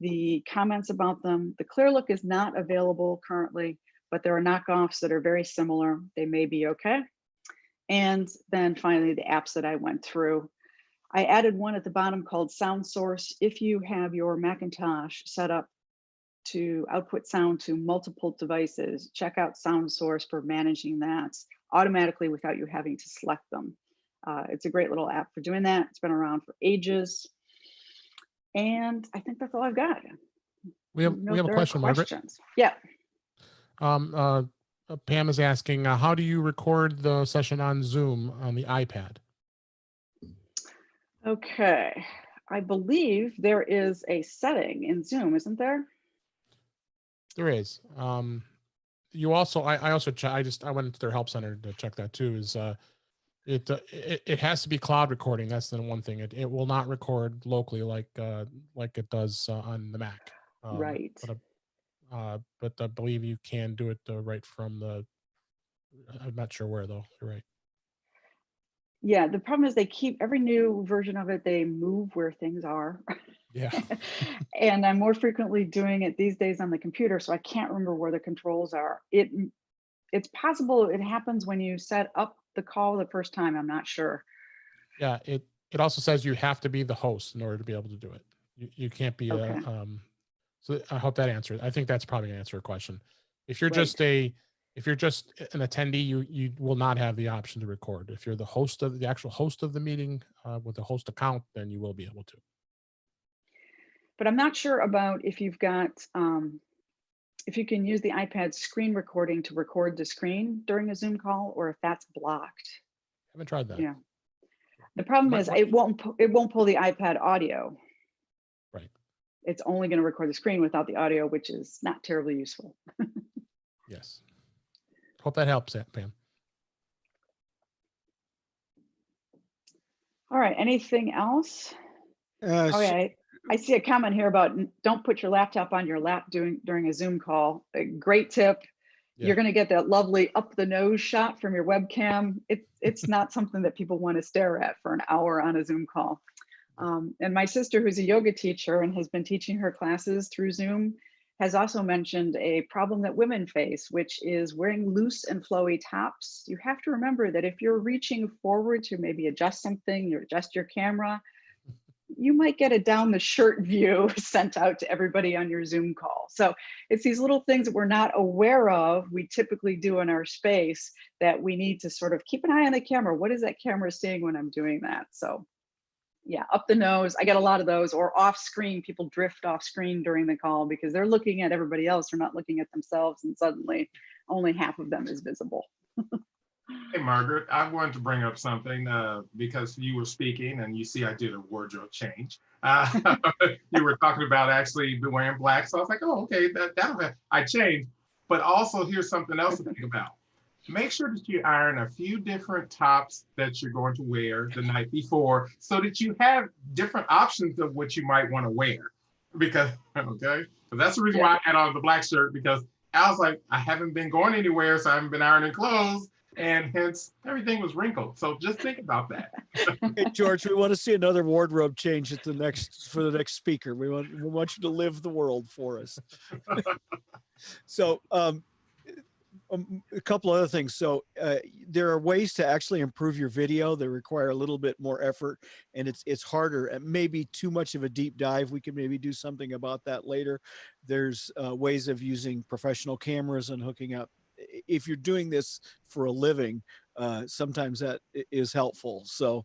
the comments about them. The ClearLook is not available currently, but there are knockoffs that are very similar. They may be okay. And then finally, the apps that I went through. I added one at the bottom called Sound Source. If you have your Macintosh set up to output sound to multiple devices, check out Sound Source for managing that automatically without you having to select them. It's a great little app for doing that. It's been around for ages. And I think that's all I've got. We have a question, Margaret. Yeah. Pam is asking, how do you record the session on Zoom on the iPad? Okay, I believe there is a setting in Zoom, isn't there? There is. You also, I went into their help center to check that too. Is it has to be cloud recording. That's the one thing. It will not record locally like it does on the Mac. Right. But I believe you can do it right from the. I'm not sure where though. You're right. Yeah, the problem is they keep every new version of it, they move where things are. Yeah. And I'm more frequently doing it these days on the computer, so I can't remember where the controls are. It's possible it happens when you set up the call the first time. I'm not sure. Yeah, it also says you have to be the host in order to be able to do it. You can't be Okay. So I hope that answers. I think that's probably gonna answer your question. If you're Right. if you're just an attendee, you will not have the option to record. If you're the actual host of the meeting with a host account, then you will be able to. But I'm not sure about if you've got, if you can use the iPad screen recording to record the screen during a Zoom call, or if that's blocked. Haven't tried that. Yeah. The problem is it won't pull the iPad audio. Right. It's only going to record the screen without the audio, which is not terribly useful. Yes. Hope that helps, Pam. All right. Anything else? Okay. I see a comment here about don't put your laptop on your lap during a Zoom call. A great tip. Yeah. You're going to get that lovely up the nose shot from your webcam. It's not something that people want to stare at for an hour on a Zoom call. And my sister, who's a yoga teacher and has been teaching her classes through Zoom, has also mentioned a problem that women face, which is wearing loose and flowy tops. You have to remember that if you're reaching forward to maybe adjust something, or adjust your camera, you might get a down the shirt view sent out to everybody on your Zoom call. So it's these little things that we're not aware of, we typically do in our space, that we need to sort of keep an eye on the camera. What is that camera seeing when I'm doing that? So yeah, up the nose. I get a lot of those, or off screen. People drift off screen during the call because they're looking at everybody else. They're not looking at themselves, and suddenly only half of them is visible. Hey, Margaret, I wanted to bring up something because you were speaking and you see I did a wardrobe change. You were talking about actually wearing black. So I was like, oh, okay, I changed. But also here's something else to think about. Make sure that you iron a few different tops that you're going to wear the night before so that you have different options of what you might want to wear. Because, okay, But that's the reason why I had on the black shirt, because I was like, I haven't been going anywhere, so I haven't been ironing clothes, and hence everything was wrinkled. So just think about that. Hey, George, we want to see another wardrobe change for the next speaker. We want you to live the world for us. So, a couple other things. So there are ways to actually improve your video. They require a little bit more effort, and it's harder. It may be too much of a deep dive. We can maybe do something about that later. There's ways of using professional cameras and hooking up. If you're doing this for a living, sometimes that is helpful. So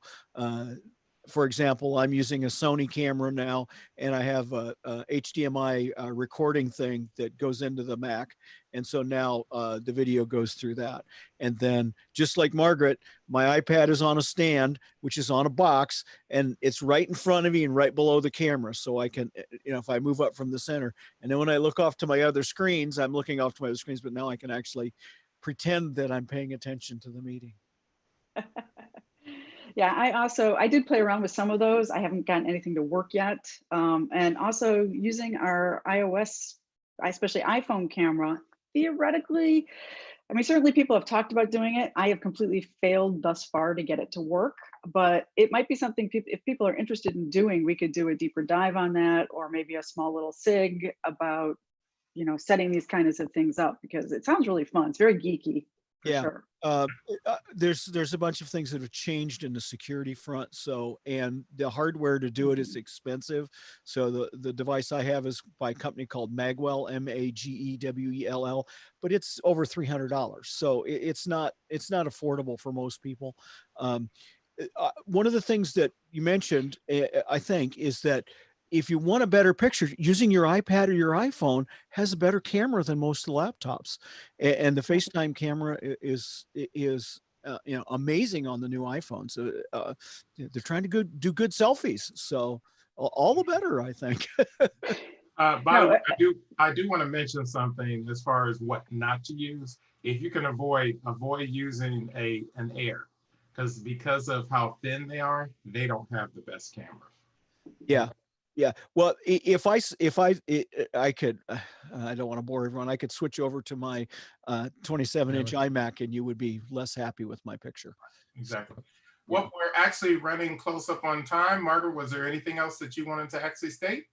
for example, I'm using a Sony camera now, and I have a HDMI recording thing that goes into the Mac. And so now the video goes through that. And then just like Margaret, my iPad is on a stand, which is on a box, and it's right in front of me and right below the camera. So I can, if I move up from the center, and then when I look off to my other screens, I'm looking off to my other screens, but now I can actually pretend that I'm paying attention to the meeting. Yeah, I did play around with some of those. I haven't gotten anything to work yet. And also using our iOS, especially iPhone camera, theoretically, I mean, certainly people have talked about doing it. I have completely failed thus far to get it to work, but it might be something if people are interested in doing, we could do a deeper dive on that, or maybe a small little SIG about, setting these kinds of things up, because it sounds really fun. It's very geeky. Yeah. Sure. There's a bunch of things that have changed in the security front. So, and the hardware to do it is expensive. So the device I have is by a company called Magwell, Magewell, but it's over $300. So it's not affordable for most people. One of the things that you mentioned, I think, is that if you want a better picture, using your iPad or your iPhone has a better camera than most of the laptops, and the FaceTime camera is amazing on the new iPhones. They're trying to do good selfies, so all the better, I think. By the way, I do want to mention something as far as what not to use. If you can avoid using an Air, because of how thin they are, they don't have the best camera. Yeah. Yeah. Well, if I could, I don't want to bore everyone. I could switch over to my 27-inch iMac, and you would be less happy with my picture. Exactly. Well, we're actually running close up on time. Margaret, was there anything else that you wanted to actually state?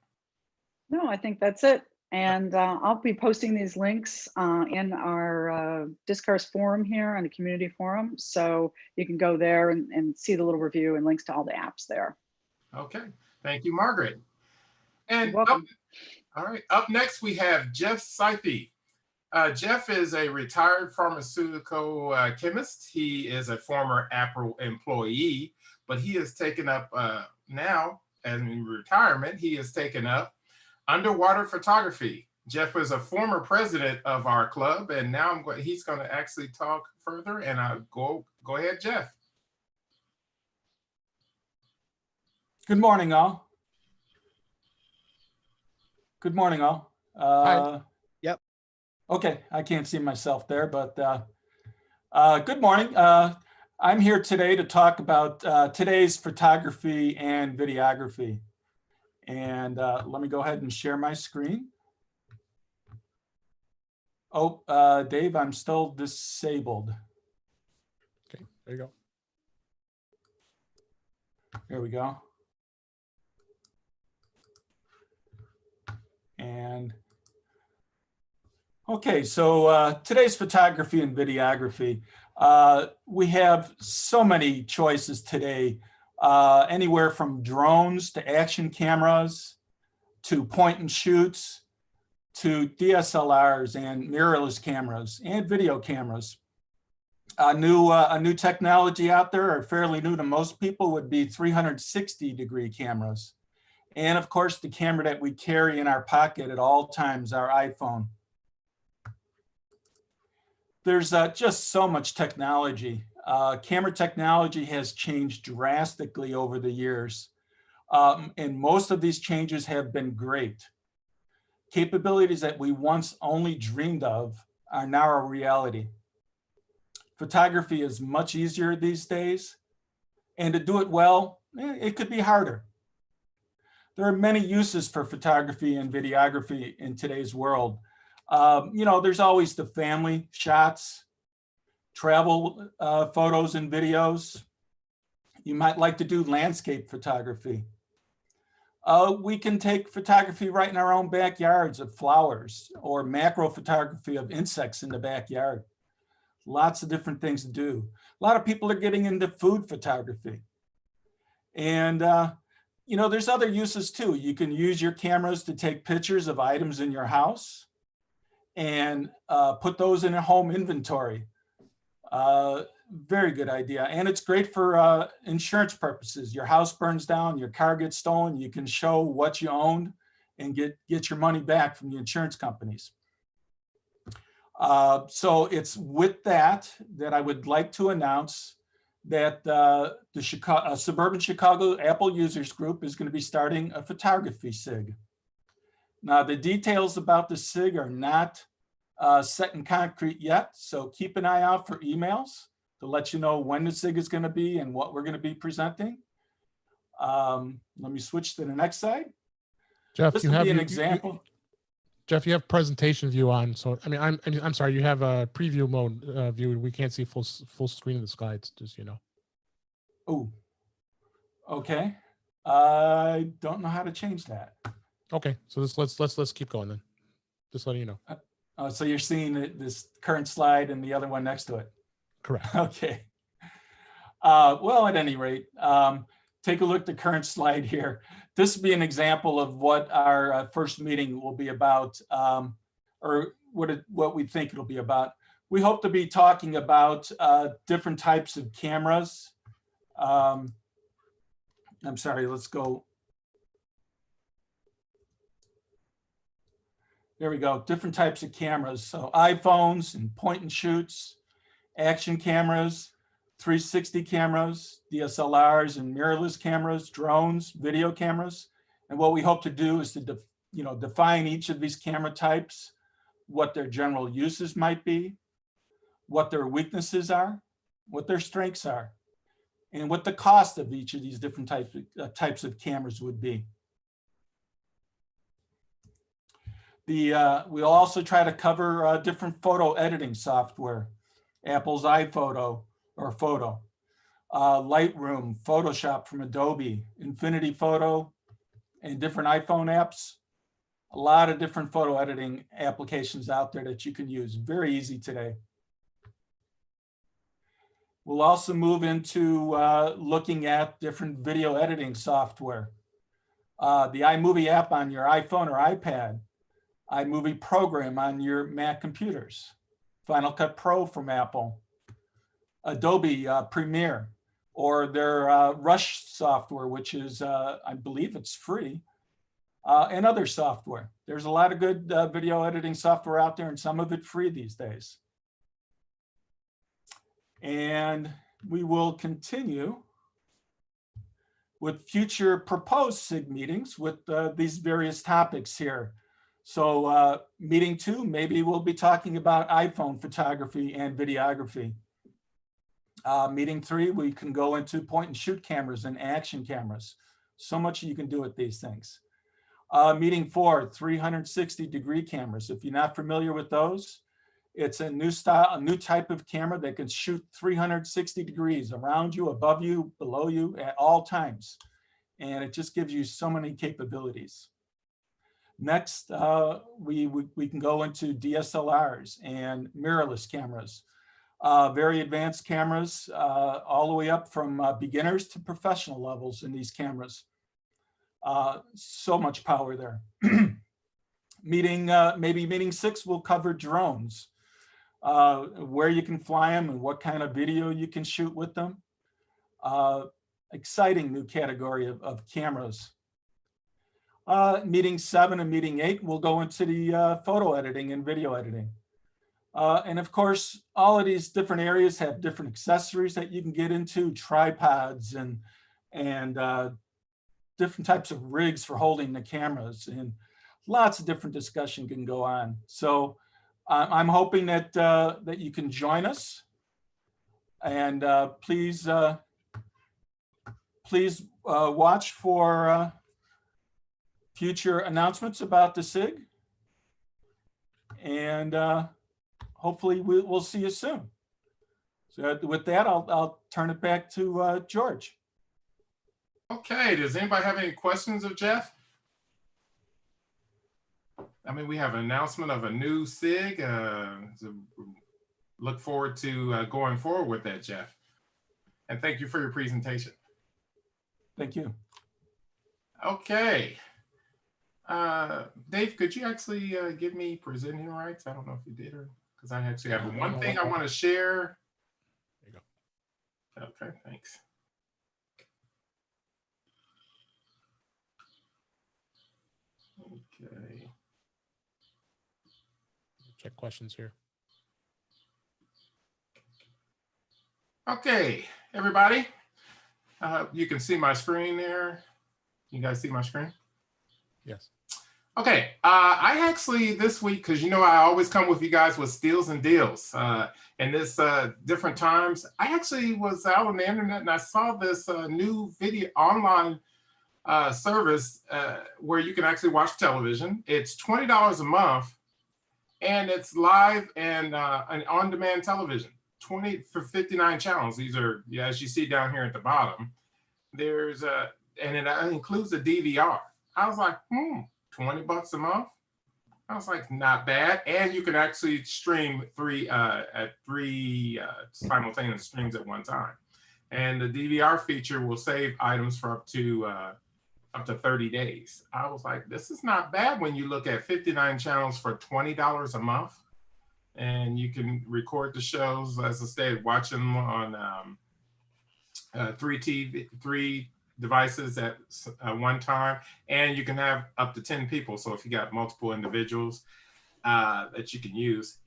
No, I think that's it. And I'll be posting these links in our Discourse forum here on the community forum. So you can go there and see the little review and links to all the apps there. Okay. Thank you, Margaret. And up next, we have Jeff Scheithe. Jeff is a retired pharmaceutical chemist. He is a former Apple employee, but he has taken up now, in retirement, he has taken up underwater photography. Jeff was a former president of our club, and now he's going to actually talk further. And go ahead, Jeff. Good morning, all. Good morning, all. Hi. Yep. Okay, I can't see myself there, but good morning. I'm here today to talk about today's photography and videography. And let me go ahead and share my screen. Oh, Dave, I'm still disabled. Okay, there you go. Here we go. And okay, so today's photography and videography. We have so many choices today, anywhere from drones to action cameras, to point and shoots, to DSLRs and mirrorless cameras and video cameras. A new technology out there, or fairly new to most people, would be 360-degree cameras. And of course, the camera that we carry in our pocket at all times, our iPhone. There's just so much technology. Camera technology has changed drastically over the years. And most of these changes have been great. Capabilities that we once only dreamed of are now a reality. Photography is much easier these days. And to do it well, it could be harder. There are many uses for photography and videography in today's world. There's always the family shots, travel photos and videos. You might like to do landscape photography. We can take photography right in our own backyards of flowers, or macro photography of insects in the backyard. Lots of different things to do. A lot of people are getting into food photography. And, there's other uses too. You can use your cameras to take pictures of items in your house and put those in a home inventory. Very good idea. And it's great for insurance purposes. Your house burns down, your car gets stolen, you can show what you owned and get your money back from the insurance companies. So it's with that I would like to announce that the Suburban Chicago Apple Users Group is going to be starting a photography SIG. Now, the details about the SIG are not set in concrete yet, so keep an eye out for emails to let you know when the SIG is going to be and what we're going to be presenting. Let me switch to the next slide. Jeff, This you will have be an example. Jeff, you have presentation view on, so I'm sorry, you have a preview mode view. We can't see full screen of the slides, just Oh, okay. I don't know how to change that. Okay, so let's keep going then. Just letting you know. So you're seeing this current slide and the other one next to it. Correct. Okay. Well, at any rate, take a look at the current slide here. This will be an example of what our first meeting will be about, or what we think it'll be about. We hope to be talking about different types of cameras. I'm sorry, let's go. There we go, different types of cameras. So iPhones and point and shoots, action cameras, 360 cameras, DSLRs and mirrorless cameras, drones, video cameras. And what we hope to do is to define each of these camera types, what their general uses might be, what their weaknesses are, what their strengths are, and what the cost of each of these different types of cameras would be. We'll also try to cover different photo editing software, Apple's iPhoto or Photo, Lightroom, Photoshop from Adobe, Infinity Photo, and different iPhone apps. A lot of different photo editing applications out there that you can use. Very easy today. We'll also move into looking at different video editing software. The iMovie app on your iPhone or iPad, iMovie program on your Mac computers, Final Cut Pro from Apple, Adobe Premiere, or their Rush software, which is, I believe it's free, and other software. There's a lot of good video editing software out there, and some of it free these days. And we will continue with future proposed SIG meetings with these various topics here. So meeting 2, maybe we'll be talking about iPhone photography and videography. Meeting 3, we can go into point and shoot cameras and action cameras. So much you can do with these things. Meeting 4, 360-degree cameras. If you're not familiar with those, it's a new style, a new type of camera that can shoot 360 degrees around you, above you, below you at all times. And it just gives you so many capabilities. Next, we can go into DSLRs and mirrorless cameras. Very advanced cameras, all the way up from beginners to professional levels in these cameras. So much power there. Maybe meeting 6 will cover drones, where you can fly them and what kind of video you can shoot with them. Exciting new category of cameras. Meeting 7 and meeting 8 will go into the photo editing and video editing. And of course, all of these different areas have different accessories that you can get into, tripods and different types of rigs for holding the cameras, and lots of different discussion can go on. So I'm hoping that that you can join us, and please watch for future announcements about the SIG. And hopefully we'll see you soon. So with that, I'll turn it back to George. Okay, does anybody have any questions of Jeff? I mean, we have an announcement of a new SIG. So look forward to going forward with that, Jeff. And thank you for your presentation. Thank you. Okay. Dave, could you actually give me presenting rights? I don't know if you did, or because I actually have one thing I want to share. There you go. Okay, thanks. Okay. Check questions here. Okay, everybody. You can see my screen there. You guys see my screen? Yes. Okay, I actually this week, because you know I always come with you guys with steals and deals. And this different times, I actually was out on the internet and I saw this new video online service where you can actually watch television. It's $20 a month, and it's live and on-demand television. 20 for 59 channels. These are, yeah, as you see down here at the bottom. There's and it includes a DVR. I was like, $20 a month. I was like, not bad. And you can actually stream three simultaneous streams at one time. And the DVR feature will save items for up to 30 days. I was like, this is not bad when you look at 59 channels for $20 a month. And you can record the shows, as I said, watch them on three devices at one time, and you can have up to 10 people. So if you got multiple individuals that you can use,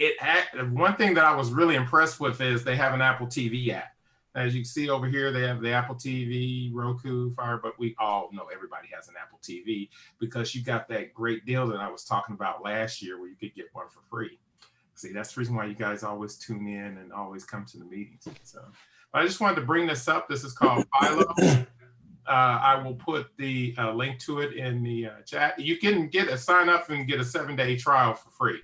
one thing that I was really impressed with is they have an Apple TV app. As you can see over here, they have the Apple TV, Roku, Fire, but we all know everybody has an Apple TV because you got that great deal that I was talking about last year where you could get one for free. See, that's the reason why you guys always tune in and always come to the meetings. So I just wanted to bring this up. This is called Philo. I will put the link to it in the chat. You can sign up and get a 7-day trial for free.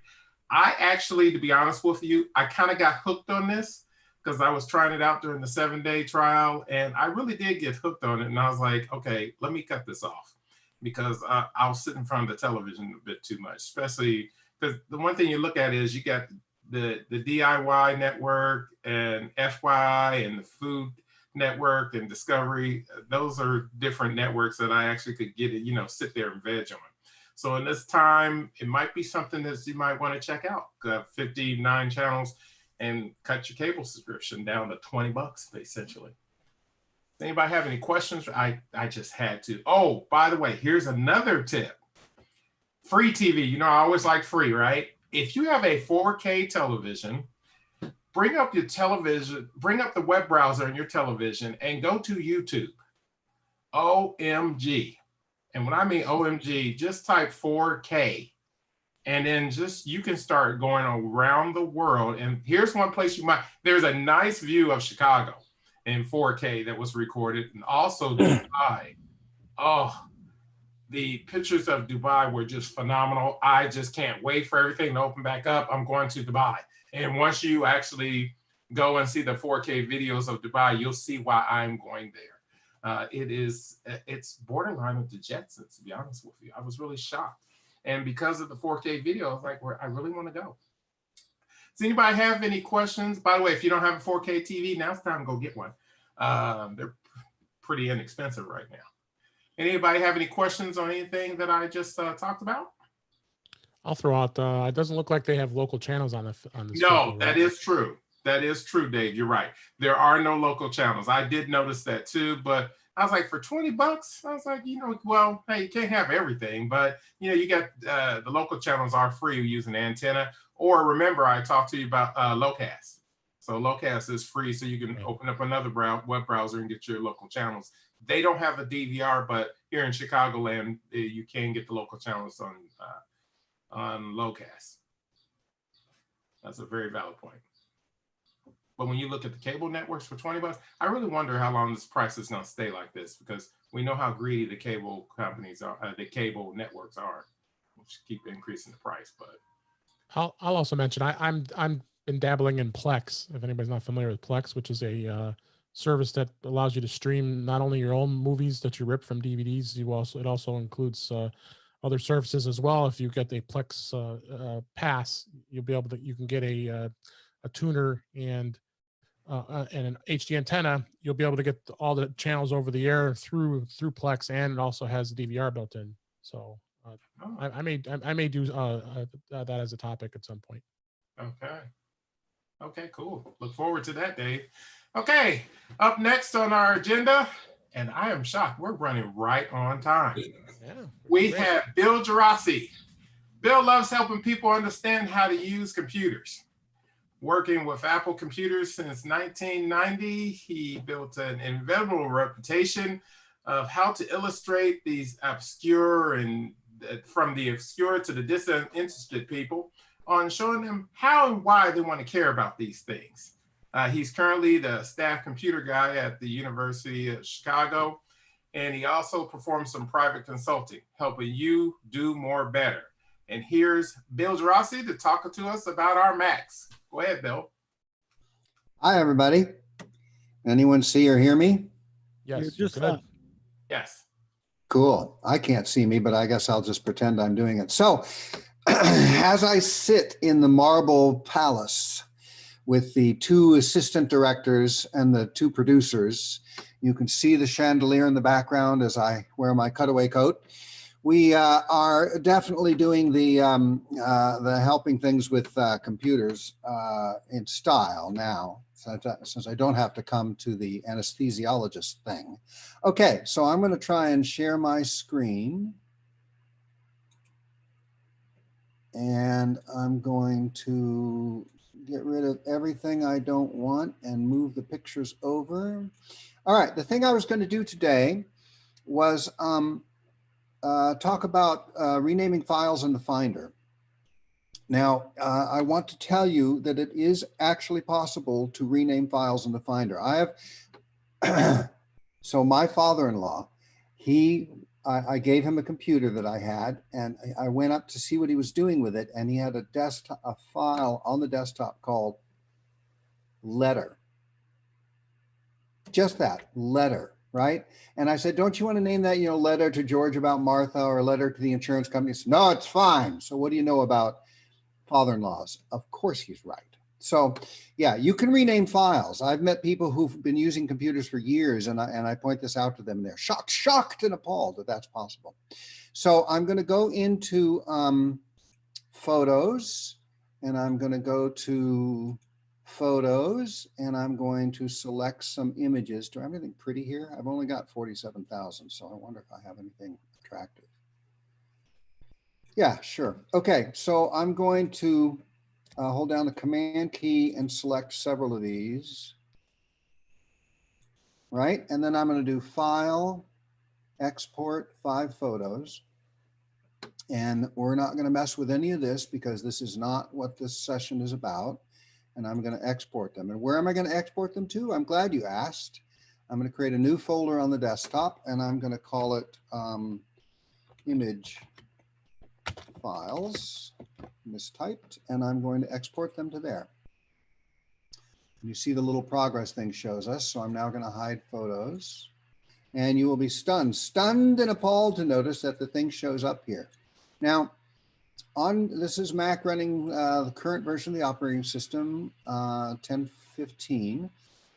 I actually, to be honest with you, I kind of got hooked on this because I was trying it out during the 7-day trial, and I really did get hooked on it. And I was like, okay, let me cut this off because I'll sit in front of the television a bit too much, especially because the one thing you look at is you got the DIY network and FY and the Food Network and Discovery. Those are different networks that I actually could get it, sit there and veg on. So in this time, it might be something that you might want to check out. 59 channels and cut your cable subscription down to $20, essentially. Does anybody have any questions? I just had to. Oh, by the way, here's another tip. Free TV, I always like free, right? If you have a 4K television, bring up your television, bring up the web browser on your television and go to YouTube. OMG. And when I mean OMG, just type 4K. And then you can start going around the world. And here's one place there's a nice view of Chicago in 4K that was recorded, and also Dubai. Oh, the pictures of Dubai were just phenomenal. I just can't wait for everything to open back up. I'm going to Dubai. And once you actually go and see the 4K videos of Dubai, you'll see why I'm going there. It's borderline with the Jetsons, to be honest with you. I was really shocked. And because of the 4K video, I was like, I really want to go. Does anybody have any questions? By the way, if you don't have a 4K TV, now it's time to go get one. They're pretty inexpensive right now. Anybody have any questions on anything that I just talked about? I'll throw out. It doesn't look like they have local channels on this. No, that is true. That is true, Dave. You're right. There are no local channels. I did notice that too, but I was like, for $20, I was like, well, hey, you can't have everything, but you got the local channels are free using antenna. Or remember, I talked to you about Locast. So Locast is free, so you can open up another web browser and get your local channels. They don't have a DVR, but here in Chicagoland, you can get the local channels on Locast. That's a very valid point. But when you look at the cable networks for $20, I really wonder how long this price is going to stay like this, because we know how greedy the cable companies are, the cable networks are, which keep increasing the price. But I'll also mention I'm been dabbling in Plex. If anybody's not familiar with Plex, which is a service that allows you to stream not only your own movies that you rip from DVDs, it also includes other services as well. If you get the Plex pass, you can get a tuner and an HD antenna. You'll be able to get all the channels over the air through Plex, and it also has the DVR built in. So I may do that as a topic at some point. Okay, cool. Look forward to that, Dave. Okay, up next on our agenda, and I am shocked, we're running right on time. Yeah, we great. have Bill Geraci. Bill loves helping people understand how to use computers. Working with Apple computers since 1990, he built an invaluable reputation of how to illustrate these obscure and from the obscure to the disinterested people on showing them how and why they want to care about these things. He's currently the staff computer guy at the University of Chicago, and he also performs some private consulting, helping you do more better. And here's Bill Geraci to talk to us about our Macs. Go ahead, Bill. Hi, everybody. Anyone see or hear me? Yes, You're just good. fine. Yes. Cool. I can't see me, but I guess I'll just pretend I'm doing it. So as I sit in the marble palace with the two assistant directors and the two producers, you can see the chandelier in the background as I wear my cutaway coat. We are definitely doing the helping things with computers in style now, since I don't have to come to the anesthesiologist thing. Okay, so I'm going to try and share my screen. And I'm going to get rid of everything I don't want and move the pictures over. All right, the thing I was going to do today was talk about renaming files in the Finder. Now, I want to tell you that it is actually possible to rename files in the Finder. I have, so my father-in-law, I gave him a computer that I had, and I went up to see what he was doing with it, and he had a file on the desktop called letter. Just that, letter, right? And I said, don't you want to name that, letter to George about Martha, or letter to the insurance company? He said, no, it's fine. So what do you know about father-in-laws? Of course he's right. So yeah, you can rename files. I've met people who've been using computers for years, and I point this out to them, and they're shocked and appalled that that's possible. So I'm going to go into Photos, and I'm going to go to Photos, and I'm going to select some images. Do I have anything pretty here? I've only got 47,000, so I wonder if I have anything attractive. Yeah, sure. Okay, so I'm going to hold down the Command key and select several of these. Right, and then I'm going to do File, Export 5 photos. And we're not going to mess with any of this because this is not what this session is about. And I'm going to export them. And where am I going to export them to? I'm glad you asked. I'm going to create a new folder on the desktop, and I'm going to call it Image Files, mistyped, and I'm going to export them to there. You see the little progress thing shows us. So I'm now going to hide photos, and you will be stunned and appalled to notice that the thing shows up here. Now, this is Mac running the current version of the operating system, 10.15.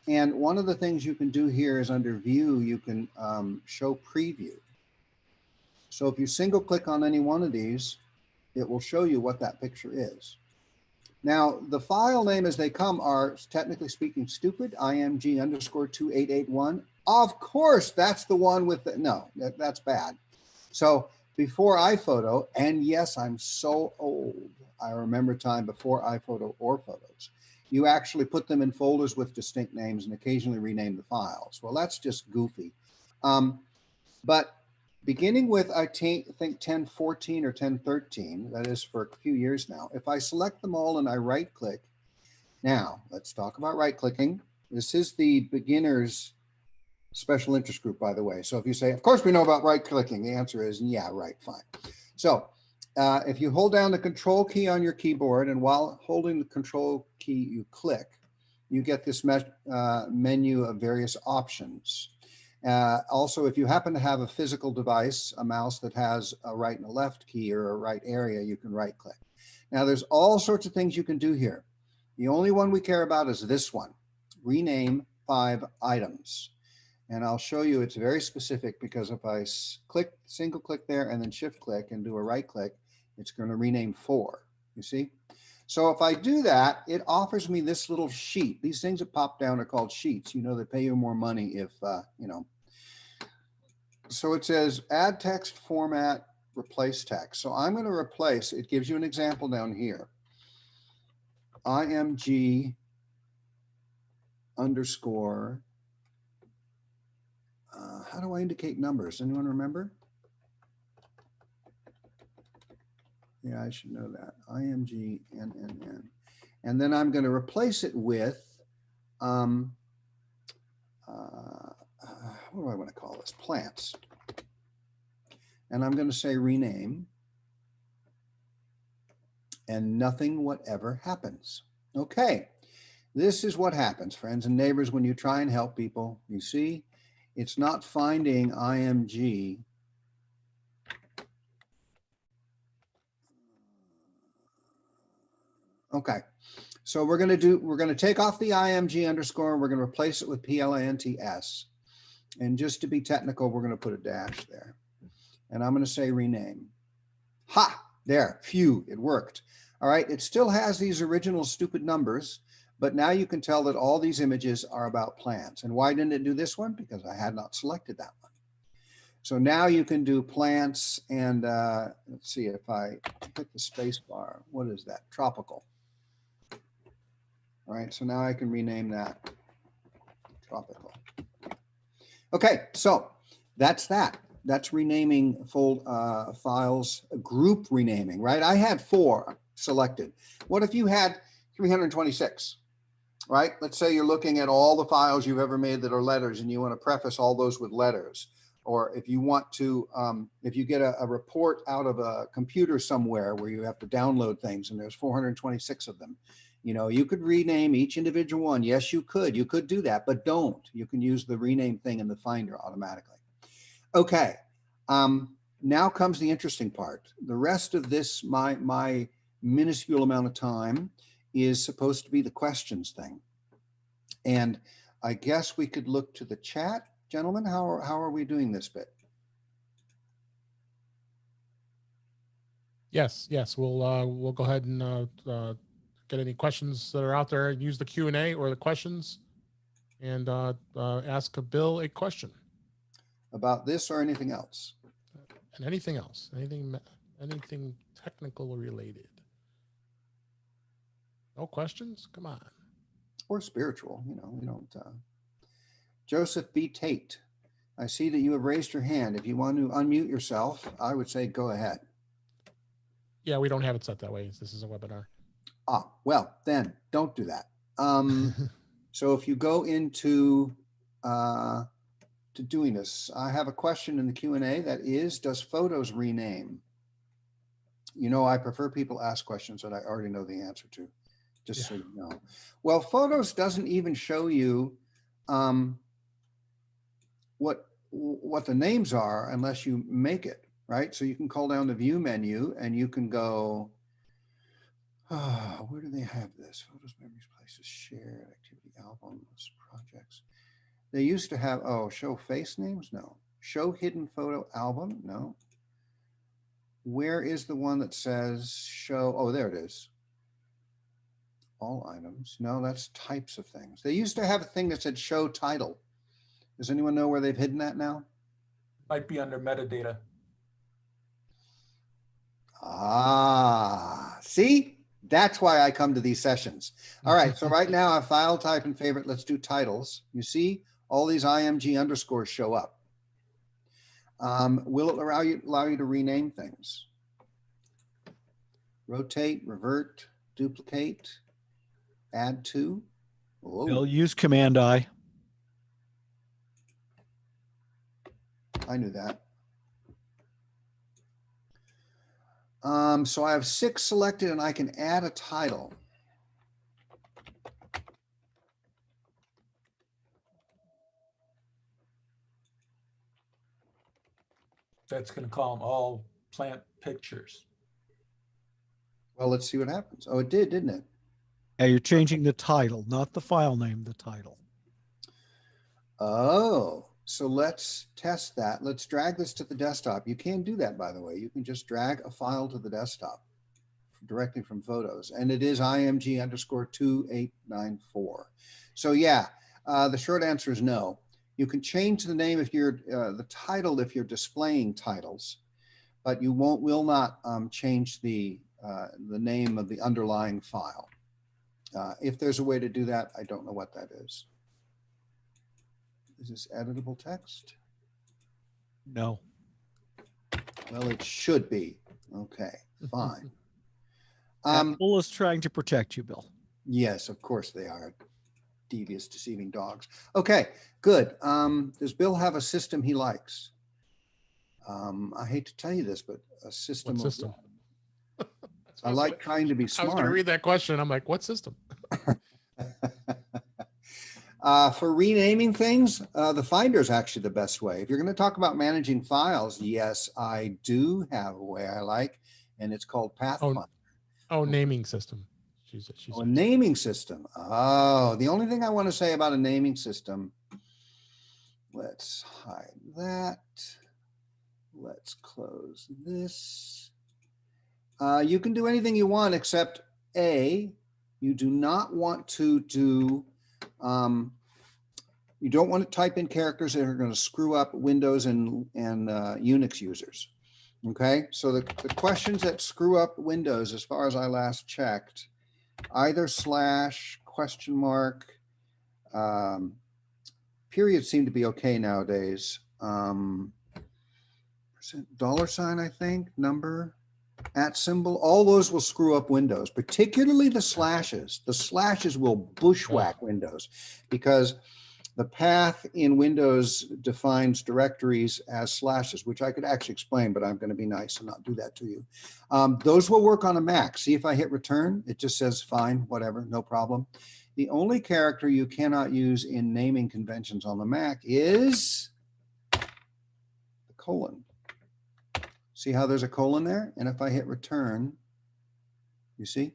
And one of the things you can do here is under View, you can show Preview. So if you single click on any one of these, it will show you what that picture is. Now, the file name as they come are, technically speaking, stupid, img_2881. Of course, that's the one with the, no, that's bad. So before iPhoto, and yes, I'm so old, I remember time before iPhoto or Photos, you actually put them in folders with distinct names and occasionally rename the files. Well, that's just goofy. But beginning with, I think 10.14 or 10.13, that is for a few years now, if I select them all and I right click, now let's talk about right clicking. This is the beginner's special interest group, by the way. So if you say, of course we know about right clicking, the answer is yeah, right, fine. So if you hold down the control key on your keyboard and while holding the control key you click, you get this menu of various options. Also, if you happen to have a physical device, a mouse that has a right and a left key or a right area, you can right click. Now there's all sorts of things you can do here. The only one we care about is this one, rename 5 items. And I'll show you it's very specific because if I single click there and then shift click and do a right click, it's going to rename 4, you see? So if I do that, it offers me this little sheet. These things that pop down are called sheets. You know, they pay you more money if, you know. So it says add text format, replace text. So I'm going to replace, it gives you an example down here. IMG underscore, how do I indicate numbers? Anyone remember? Yeah, I should know that. IMG NNN. And then I'm going to replace it with, what do I want to call this? Plants. And I'm going to say rename. And nothing whatever happens. Okay, this is what happens, friends and neighbors, when you try and help people. You see, it's not finding IMG. Okay, so we're going to take off the IMG underscore and we're going to replace it with PLANTS. And just to be technical, we're going to put a dash there. And I'm going to say rename. Ha, there, phew, it worked. All right, it still has these original stupid numbers, but now you can tell that all these images are about plants. And why didn't it do this one? Because I had not selected that one. So now you can do plants and let's see if I hit the space bar. What is that? Tropical. All right, so now I can rename that tropical. Okay, so that's that. That's renaming files, group renaming, right? I had 4 selected. What if you had 326, right? Let's say you're looking at all the files you've ever made that are letters and you want to preface all those with letters. Or if you want to, if you get a report out of a computer somewhere where you have to download things and there's 426 of them, you know, you could rename each individual one. Yes, you could do that, but don't. You can use the rename thing in the Finder automatically. Okay, now comes the interesting part. The rest of this, my minuscule amount of time is supposed to be the questions thing. And I guess we could look to the chat. Gentlemen, how are we doing this bit? Yes, we'll go ahead and get any questions that are out there. Use the Q&A or the questions and ask Bill a question. About this or anything else? And anything else, anything technical related. No questions? Come on. Or spiritual, you know, we don't. Joseph B. Tate, I see that you have raised your hand. If you want to unmute yourself, I would say go ahead. Yeah, we don't have it set that way. This is a webinar. Ah, well, then don't do that. So if you go into to doing this, I have a question in the Q&A that is, does photos rename? You know, I prefer people ask questions that I already know the answer to, just so you know. Well, photos doesn't even show you what the names are unless you make it, right? So you can call down the view menu and you can go, where do they have this? Photos, memories, places, shared, activity, albums, projects. They used to have, show face names? No. Show hidden photo album? No. Where is the one that says show? Oh, there it is. All items. No, that's types of things. They used to have a thing that said show title. Does anyone know where they've hidden that now? Might be under metadata. Ah, see? That's why I come to these sessions. All right, so right now I have file type and favorite. Let's do titles. You see all these IMG underscores show up. Will it allow you to rename things? Rotate, revert, duplicate, add to. They'll use Command I. I knew that. So I have 6 selected and I can add a title. That's going to call them all plant pictures. Well, let's see what happens. Oh, it did, didn't it? Yeah, you're changing the title, not the file name, the title. Oh, so let's test that. Let's drag this to the desktop. You can do that, by the way. You can just drag a file to the desktop directly from Photos, and it is img_2894. So yeah, the short answer is no. You can change the name if you're the title if you're displaying titles, but you will not change the name of the underlying file. If there's a way to do that, I don't know what that is. Is this editable text? No. Well, it should be. Okay, fine. Apple is trying to protect you, Bill. Yes, of course they are. Devious, deceiving dogs. Okay, good. Does Bill have a system he likes? I hate to tell you this, but a system. What system? I like trying to be I was going to smart. read that question. I'm like, what system? For renaming things, the Finder is actually the best way. If you're going to talk about managing files, yes, I do have a way I like, and it's called Pathfinder. Oh, naming system. She's Oh, a naming system. Oh, the only thing I want to say about a naming system, let's hide that. Let's close this. You can do anything you want except A, you do not want to do, you don't want to type in characters that are going to screw up Windows and Unix users. Okay, so the questions that screw up Windows, as far as I last checked, either slash, question mark, periods seem to be okay nowadays. Dollar sign, I think, number, at symbol, all those will screw up Windows, particularly the slashes. The slashes will bushwhack Windows because the path in Windows defines directories as slashes, which I could actually explain, but I'm going to be nice and not do that to you. Those will work on a Mac. See if I hit return, it just says fine, whatever, no problem. The only character you cannot use in naming conventions on the Mac is the colon. See how there's a colon there? And if I hit return, you see?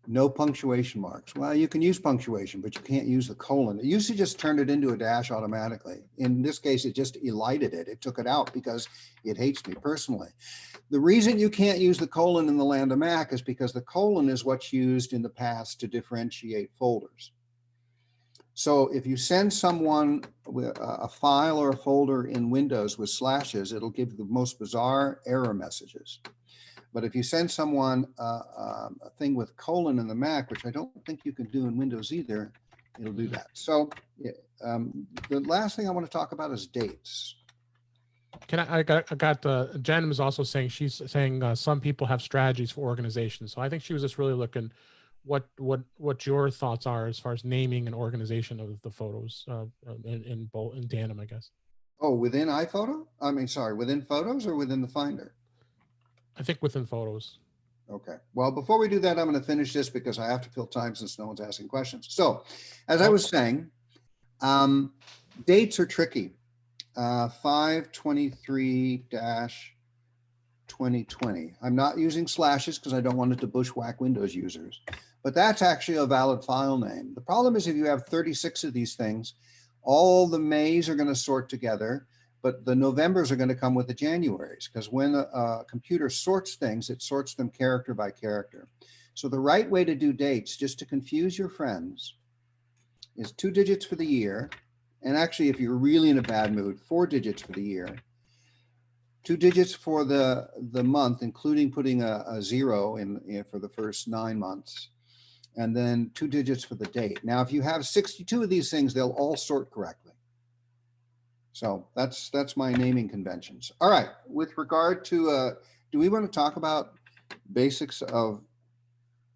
No punctuation marks. Well, you can use punctuation, but you can't use the colon. It used to just turn it into a dash automatically. In this case, it just elided it. It took it out because it hates me personally. The reason you can't use the colon in the land of Mac is because the colon is what's used in the past to differentiate folders. So if you send someone a file or a folder in Windows with slashes, it'll give the most bizarre error messages. But if you send someone a thing with colon in the Mac, which I don't think you can do in Windows either, it'll do that. So the last thing I want to talk about is dates. I got Jen was also saying, she's saying some people have strategies for organization. So I think she was just really looking what your thoughts are as far as naming and organization of the photos in tandem, I guess. Oh, within iPhoto? I mean, sorry, within Photos or within the Finder? I think within Photos. Okay. Well, before we do that, I'm going to finish this because I have to fill time since no one's asking questions. So as I was saying, dates are tricky. 5/23-2020. I'm not using slashes because I don't want it to bushwhack Windows users, but that's actually a valid file name. The problem is if you have 36 of these things, all the Mays are going to sort together, but the Novembers are going to come with the Januaries, because when a computer sorts things, it sorts them character by character. So the right way to do dates, just to confuse your friends, is 2 digits for the year. And actually, if you're really in a bad mood, 4 digits for the year, 2 digits for the month, including putting a 0 in for the first 9 months, and then 2 digits for the date. Now, if you have 62 of these things, they'll all sort correctly. So that's my naming conventions. All right, with regard to, do we want to talk about basics of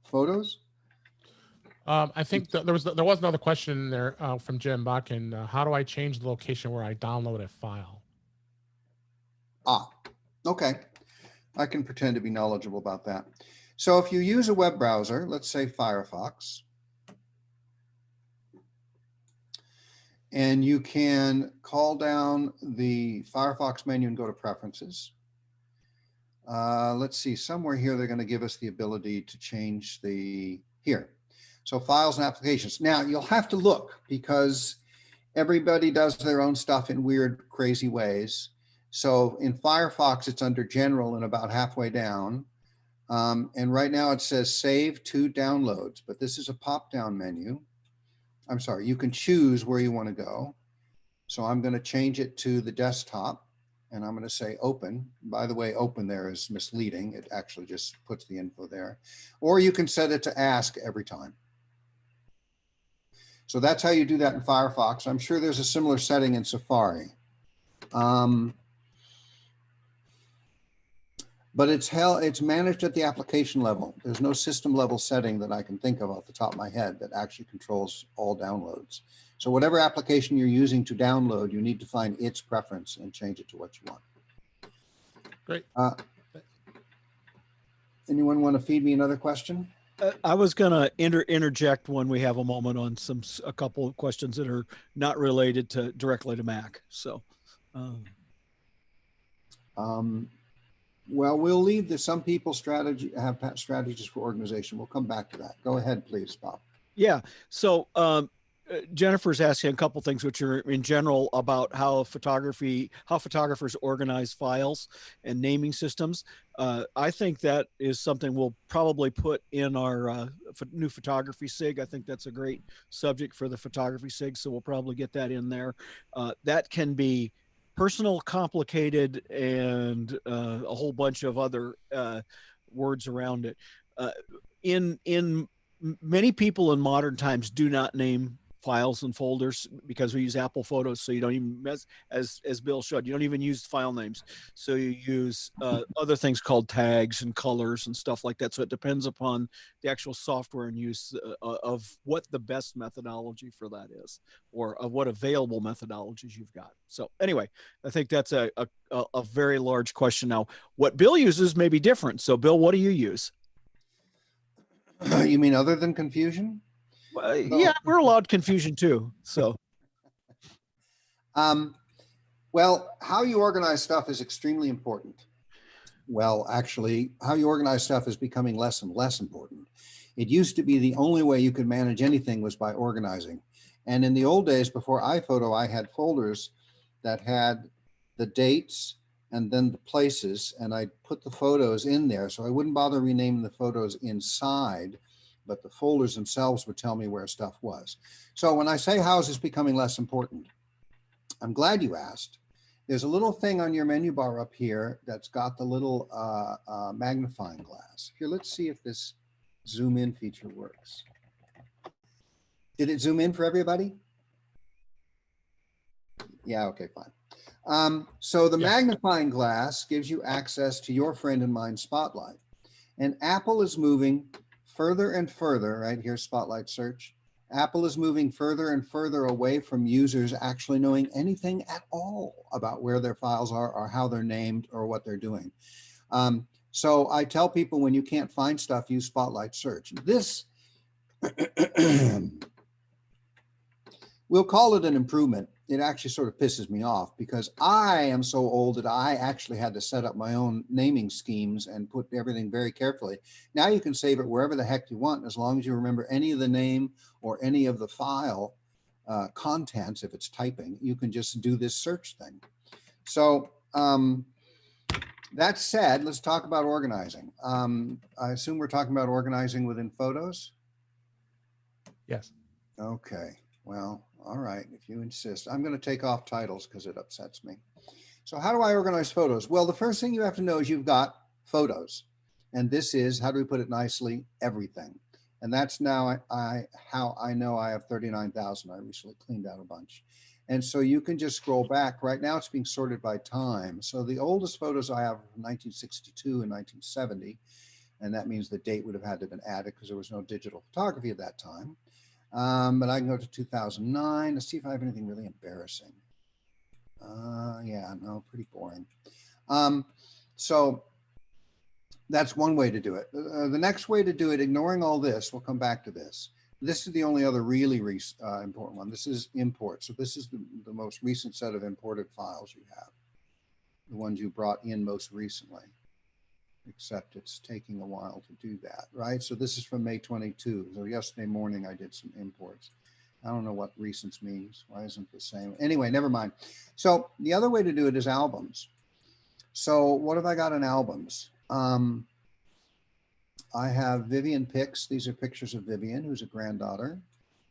Photos? I think there was another question in there from Jim Bakken. How do I change the location where I download a file? Ah, okay. I can pretend to be knowledgeable about that. So if you use a web browser, let's say Firefox, and you can call down the Firefox menu and go to Preferences. Let's see, somewhere here they're going to give us the ability to change here. So Files and Applications. Now you'll have to look because everybody does their own stuff in weird, crazy ways. So in Firefox, it's under General and about halfway down. And right now it says Save to Downloads, but this is a pop-down menu. I'm sorry, you can choose where you want to go. So I'm going to change it to the desktop and I'm going to say Open. By the way, Open there is misleading. It actually just puts the info there. Or you can set it to Ask every time. So that's how you do that in Firefox. I'm sure there's a similar setting in Safari. But it's managed at the application level. There's no system level setting that I can think of off the top of my head that actually controls all downloads. So whatever application you're using to download, you need to find its preference and change it to what you want. Great. Anyone want to feed me another question? I was going to interject when we have a moment on a couple of questions that are not related directly to Mac. So, well, we'll leave some people have strategies for organization. We'll come back to that. Go ahead, please, Bob. Yeah. So Jennifer's asking a couple things, which are in general about how photographers organize files and naming systems. I think that is something we'll probably put in our new photography SIG. I think that's a great subject for the photography SIG. So we'll probably get that in there. That can be personal, complicated, and a whole bunch of other words around it. Many people in modern times do not name files and folders because we use Apple Photos. So you don't even, as Bill showed, you don't even use file names. So you use other things called tags and colors and stuff like that. So it depends upon the actual software and use of what the best methodology for that is, or of what available methodologies you've got. So anyway, I think that's a very large question. Now, what Bill uses may be different. So Bill, what do you use? You mean other than confusion? Yeah, we're allowed confusion too. So, well, how you organize stuff is extremely important. Well, actually, how you organize stuff is becoming less and less important. It used to be the only way you could manage anything was by organizing. And in the old days, before iPhoto, I had folders that had the dates and then the places, and I put the photos in there. So I wouldn't bother renaming the photos inside, but the folders themselves would tell me where stuff was. So when I say how is this becoming less important, I'm glad you asked. There's a little thing on your menu bar up here that's got the little magnifying glass. Here, let's see if this zoom in feature works. Did it zoom in for everybody? Yeah, okay, fine. So the magnifying glass gives you access to your friend and mine Spotlight. And Apple is moving further and further, right here, Spotlight search. Apple is moving further and further away from users actually knowing anything at all about where their files are or how they're named or what they're doing. So I tell people when you can't find stuff, use Spotlight search. This, we'll call it an improvement. It actually sort of pisses me off because I am so old that I actually had to set up my own naming schemes and put everything very carefully. Now you can save it wherever the heck you want, as long as you remember any of the name or any of the file contents. If it's typing, you can just do this search thing. So that said, let's talk about organizing. I assume we're talking about organizing within photos? Yes. Okay, well, all right, if you insist. I'm going to take off titles because it upsets me. So how do I organize photos? Well, the first thing you have to know is you've got photos. And this is, how do we put it nicely, everything. And that's now how I know I have 39,000. I recently cleaned out a bunch. And so you can just scroll back. Right now it's being sorted by time. So the oldest photos I have are from 1962 and 1970. And that means the date would have had to have been added because there was no digital photography at that time. But I can go to 2009 to see if I have anything really embarrassing. Yeah, no, pretty boring. So that's one way to do it. The next way to do it, ignoring all this, we'll come back to this. This is the only other really important one. This is import. So this is the most recent set of imported files you have, the ones you brought in most recently, except it's taking a while to do that, right? So this is from May 22. So yesterday morning, I did some imports. I don't know what recents means. Why isn't it the same? Anyway, never mind. So the other way to do it is albums. So what have I got in albums? I have Vivian pics. These are pictures of Vivian, who's a granddaughter.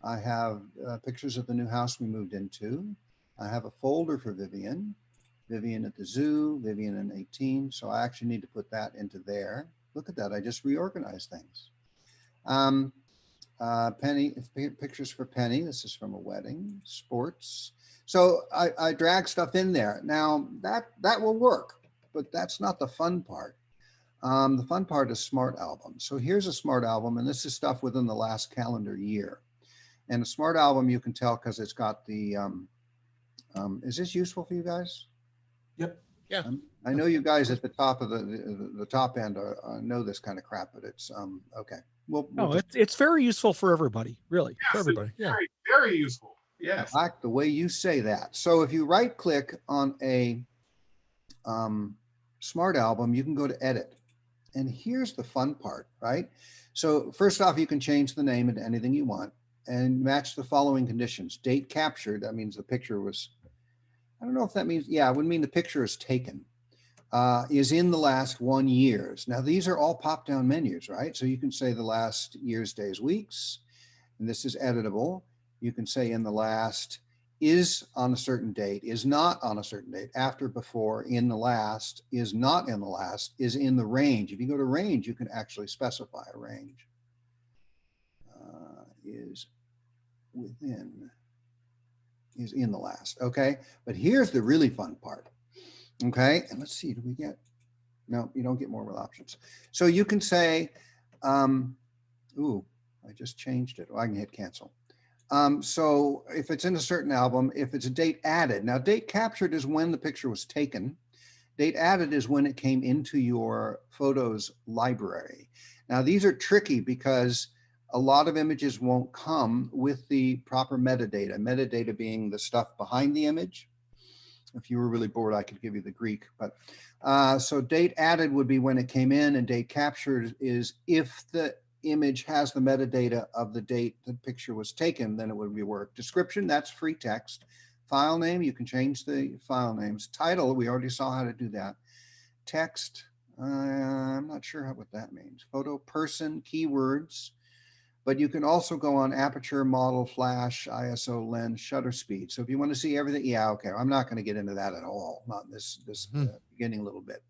I have pictures of the new house we moved into. I have a folder for Vivian. Vivian at the zoo, Vivian in 18. So I actually need to put that into there. Look at that, I just reorganized things. Penny, pictures for Penny. This is from a wedding, sports. So I drag stuff in there. Now that will work, but that's not the fun part. The fun part is smart albums. So here's a smart album, and this is stuff within the last calendar year. And a smart album, you can tell because it's got the, is this useful for you guys? Yep. Yeah. I know you guys at the top of the top end know this kind of crap, but it's okay. No, it's very useful for everybody, really. For everybody. Yeah. Very, very useful. Yes. I like the way you say that. So if you right click on a smart album, you can go to edit. And here's the fun part, right? So first off, you can change the name into anything you want and match the following conditions. Date captured, that means the picture was, I don't know if that means, yeah, it would mean the picture is taken, is in the last 1 year. Now, these are all pop-down menus, right? So you can say the last years, days, weeks, and this is editable. You can say in the last, is on a certain date, is not on a certain date, after, before, in the last, is not in the last, is in the range. If you go to range, you can actually specify a range. Is within, is in the last, okay? But here's the really fun part, okay? And let's see, do we get, no, you don't get more with options. So you can say, ooh, I just changed it. Oh, I can hit cancel. So if it's in a certain album, if it's a date added, now date captured is when the picture was taken. Date added is when it came into your photos library. Now these are tricky because a lot of images won't come with the proper metadata, metadata being the stuff behind the image. If you were really bored, I could give you the Greek, but so date added would be when it came in, and date captured is if the image has the metadata of the date the picture was taken, then it would be work. Description, that's free text. File name, you can change the file names. Title, we already saw how to do that. Text, I'm not sure what that means. Photo, person, keywords, but you can also go on aperture, model, flash, ISO, lens, shutter speed. So if you want to see everything, yeah, okay, I'm not going to get into that at all, not this beginning a little bit.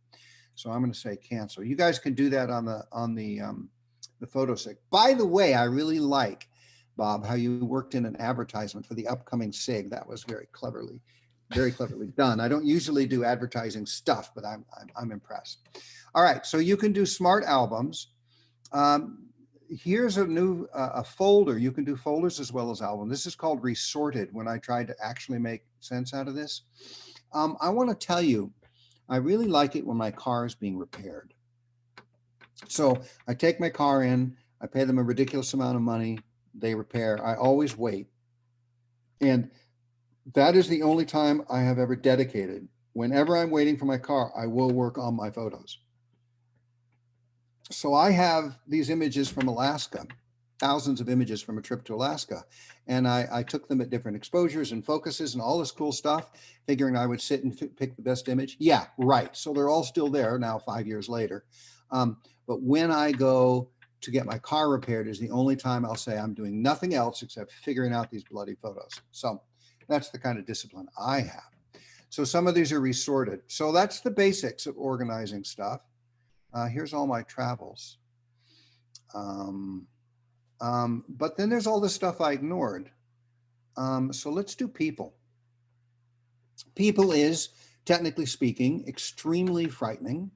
So I'm going to say cancel. You guys can do that on the photo SIG. By the way, I really like, Bob, how you worked in an advertisement for the upcoming SIG. That was very cleverly done. I don't usually do advertising stuff, but I'm impressed. All right, so you can do smart albums. Here's a new a folder. You can do folders as well as albums. This is called Resorted. When I tried to actually make sense out of this, I want to tell you, I really like it when my car is being repaired. So I take my car in, I pay them a ridiculous amount of money, they repair. I always wait. And that is the only time I have ever dedicated. Whenever I'm waiting for my car, I will work on my photos. So I have these images from Alaska, thousands of images from a trip to Alaska. And I took them at different exposures and focuses and all this cool stuff, figuring I would sit and pick the best image. Yeah, right. So they're all still there now, 5 years later. But when I go to get my car repaired is the only time I'll say I'm doing nothing else except figuring out these bloody photos. So that's the kind of discipline I have. So some of these are resorted. So that's the basics of organizing stuff. Here's all my travels. But then there's all the stuff I ignored. So let's do people. People is, technically speaking, extremely frightening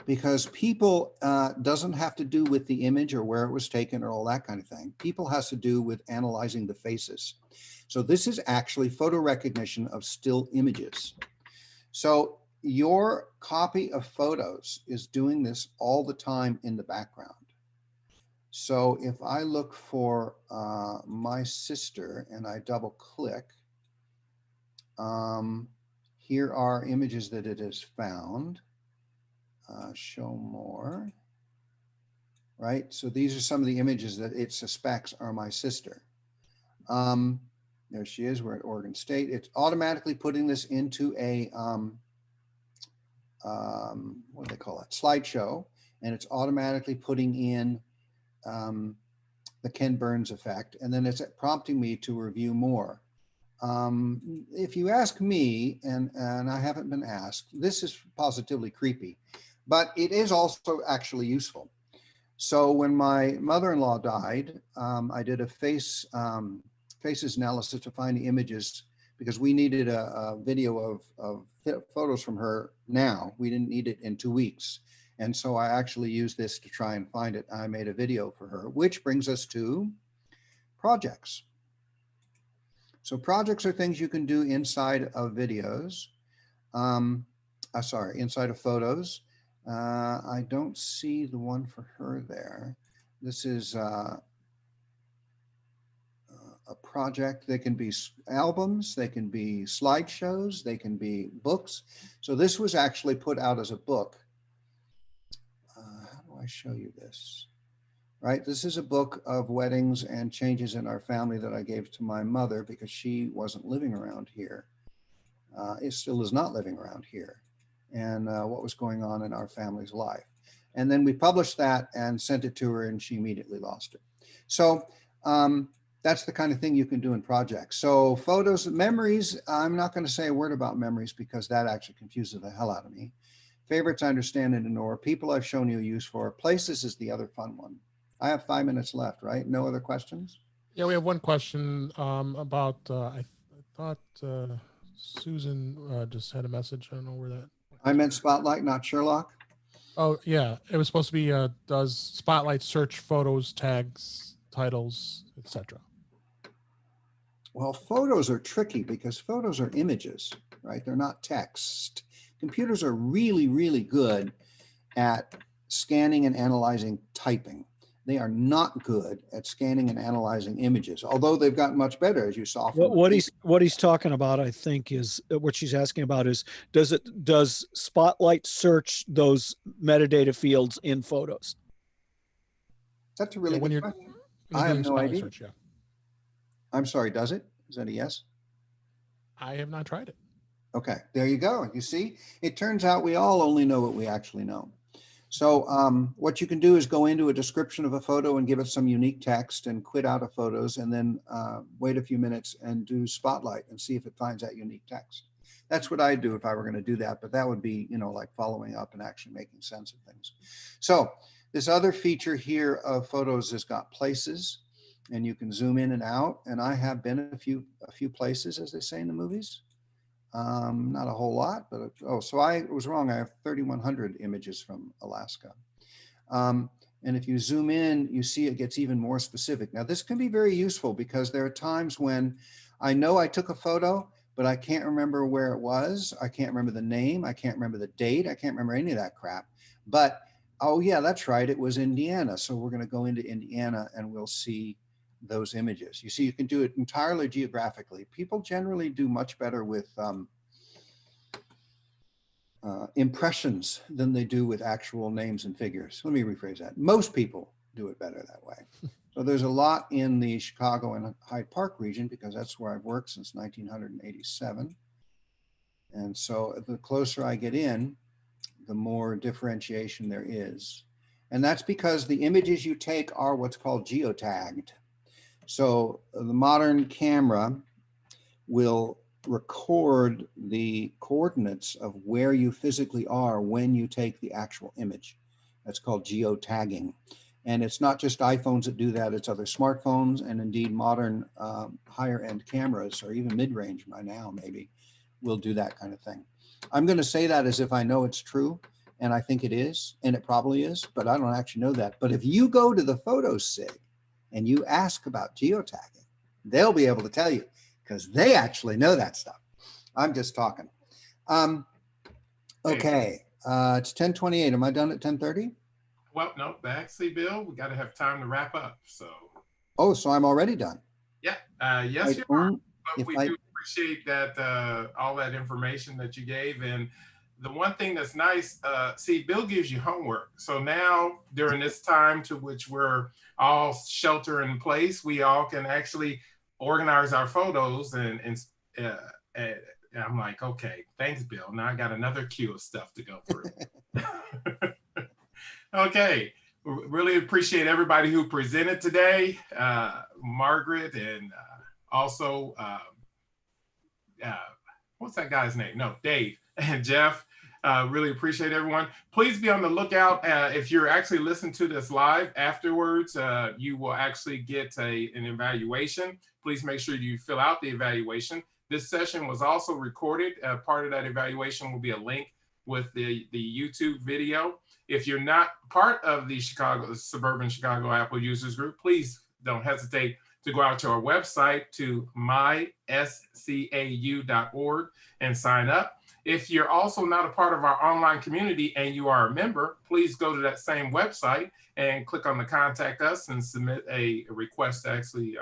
because people doesn't have to do with the image or where it was taken or all that kind of thing. People has to do with analyzing the faces. So this is actually photo recognition of still images. So your copy of photos is doing this all the time in the background. So if I look for my sister and I double click, here are images that it has found. Show more, right? So these are some of the images that it suspects are my sister. There she is, we're at Oregon State. It's automatically putting this into a, what do they call it? Slideshow. And it's automatically putting in the Ken Burns effect. And then it's prompting me to review more. If you ask me, and I haven't been asked, this is positively creepy, but it is also actually useful. So when my mother-in-law died, I did a faces analysis to find the images because we needed a video of photos from her now. We didn't need it in 2 weeks. And so I actually used this to try and find it. I made a video for her, which brings us to projects. So projects are things you can do inside of videos. Inside of photos. I don't see the one for her there. This is a project. They can be albums, they can be slideshows, they can be books. So this was actually put out as a book. How do I show you this? Right, this is a book of weddings and changes in our family that I gave to my mother because she wasn't living around here. It still is not living around here. And what was going on in our family's life. And then we published that and sent it to her and she immediately lost it. So that's the kind of thing you can do in projects. So photos, memories, I'm not going to say a word about memories because that actually confuses the hell out of me. Favorites, I understand and ignore. People I've shown you use for. Places is the other fun one. I have 5 minutes left, right? No other questions? Yeah, we have one question about, I thought Susan just had a message. I don't know where that. I meant Spotlight, not Sherlock. Oh, yeah. It was supposed to be, does Spotlight search photos, tags, titles, etc.? Well, photos are tricky because photos are images, right? They're not text. Computers are really, really good at scanning and analyzing typing. They are not good at scanning and analyzing images, although they've gotten much better, as you saw. From What he's talking about, I think, is what she's asking about is does Spotlight search those metadata fields in photos? That's a really good question. I have no idea. Search, yeah. I'm sorry, does it? Is that a yes? I have not tried it. Okay, there you go. You see, it turns out we all only know what we actually know. So what you can do is go into a description of a photo and give it some unique text and quit out of photos and then wait a few minutes and do Spotlight and see if it finds that unique text. That's what I'd do if I were going to do that, but that would be, you know, like following up and actually making sense of things. So this other feature here of photos has got places and you can zoom in and out. And I have been a few places, as they say in the movies. Not a whole lot, but so I was wrong. I have 3,100 images from Alaska. And if you zoom in, you see it gets even more specific. Now, this can be very useful because there are times when I know I took a photo, but I can't remember where it was. I can't remember the name. I can't remember the date. I can't remember any of that crap. But, oh yeah, that's right. It was Indiana. So we're going to go into Indiana and we'll see those images. You see, you can do it entirely geographically. People generally do much better with impressions than they do with actual names and figures. Let me rephrase that. Most people do it better that way. So there's a lot in the Chicago and Hyde Park region because that's where I've worked since 1987. And so the closer I get in, the more differentiation there is. And that's because the images you take are what's called geotagged. So the modern camera will record the coordinates of where you physically are when you take the actual image. That's called geotagging. And it's not just iPhones that do that, it's other smartphones and indeed modern higher end cameras or even mid-range by now maybe will do that kind of thing. I'm going to say that as if I know it's true, And I think it is, and it probably is, but I don't actually know that. But if you go to the photo SIG and you ask about geotagging, they'll be able to tell you because they actually know that stuff. I'm just talking. Okay, it's 10:28. Am I done at 10:30? Well, no, actually, Bill, we got to have time to wrap up. So. Oh, so I'm already done. Yeah. Yes, you are. But we I- do appreciate that all that information that you gave. And the one thing that's nice, see, Bill gives you homework. So now during this time to which we're all shelter in place, we all can actually organize our photos and I'm like, okay, thanks, Bill. Now I got another queue of stuff to go through. Okay. Really appreciate everybody who presented today. Margaret and also, what's that guy's name? No, Dave and Jeff. Really appreciate everyone. Please be on the lookout. If you're actually listening to this live afterwards, you will actually get an evaluation. Please make sure you fill out the evaluation. This session was also recorded. Part of that evaluation will be a link with the YouTube video. If you're not part of the Suburban Chicago Apple Users Group, please don't hesitate to go out to our website to myscau.org and sign up. If you're also not a part of our online community and you are a member, please go to that same website and click on the Contact Us and submit a request to actually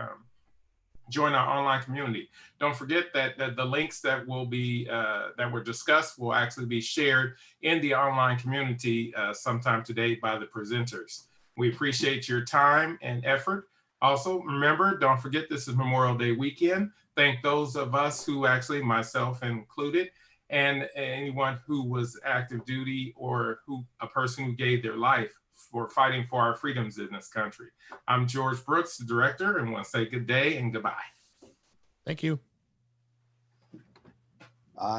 join our online community. Don't forget that the links that will be that were discussed will actually be shared in the online community sometime today by the presenters. We appreciate your time and effort. Also, remember, don't forget this is Memorial Day weekend. Thank those of us who actually, myself included, and anyone who was active duty or a person who gave their life for fighting for our freedoms in this country. I'm George Brooks, the director, and want to say good day and goodbye. Thank you.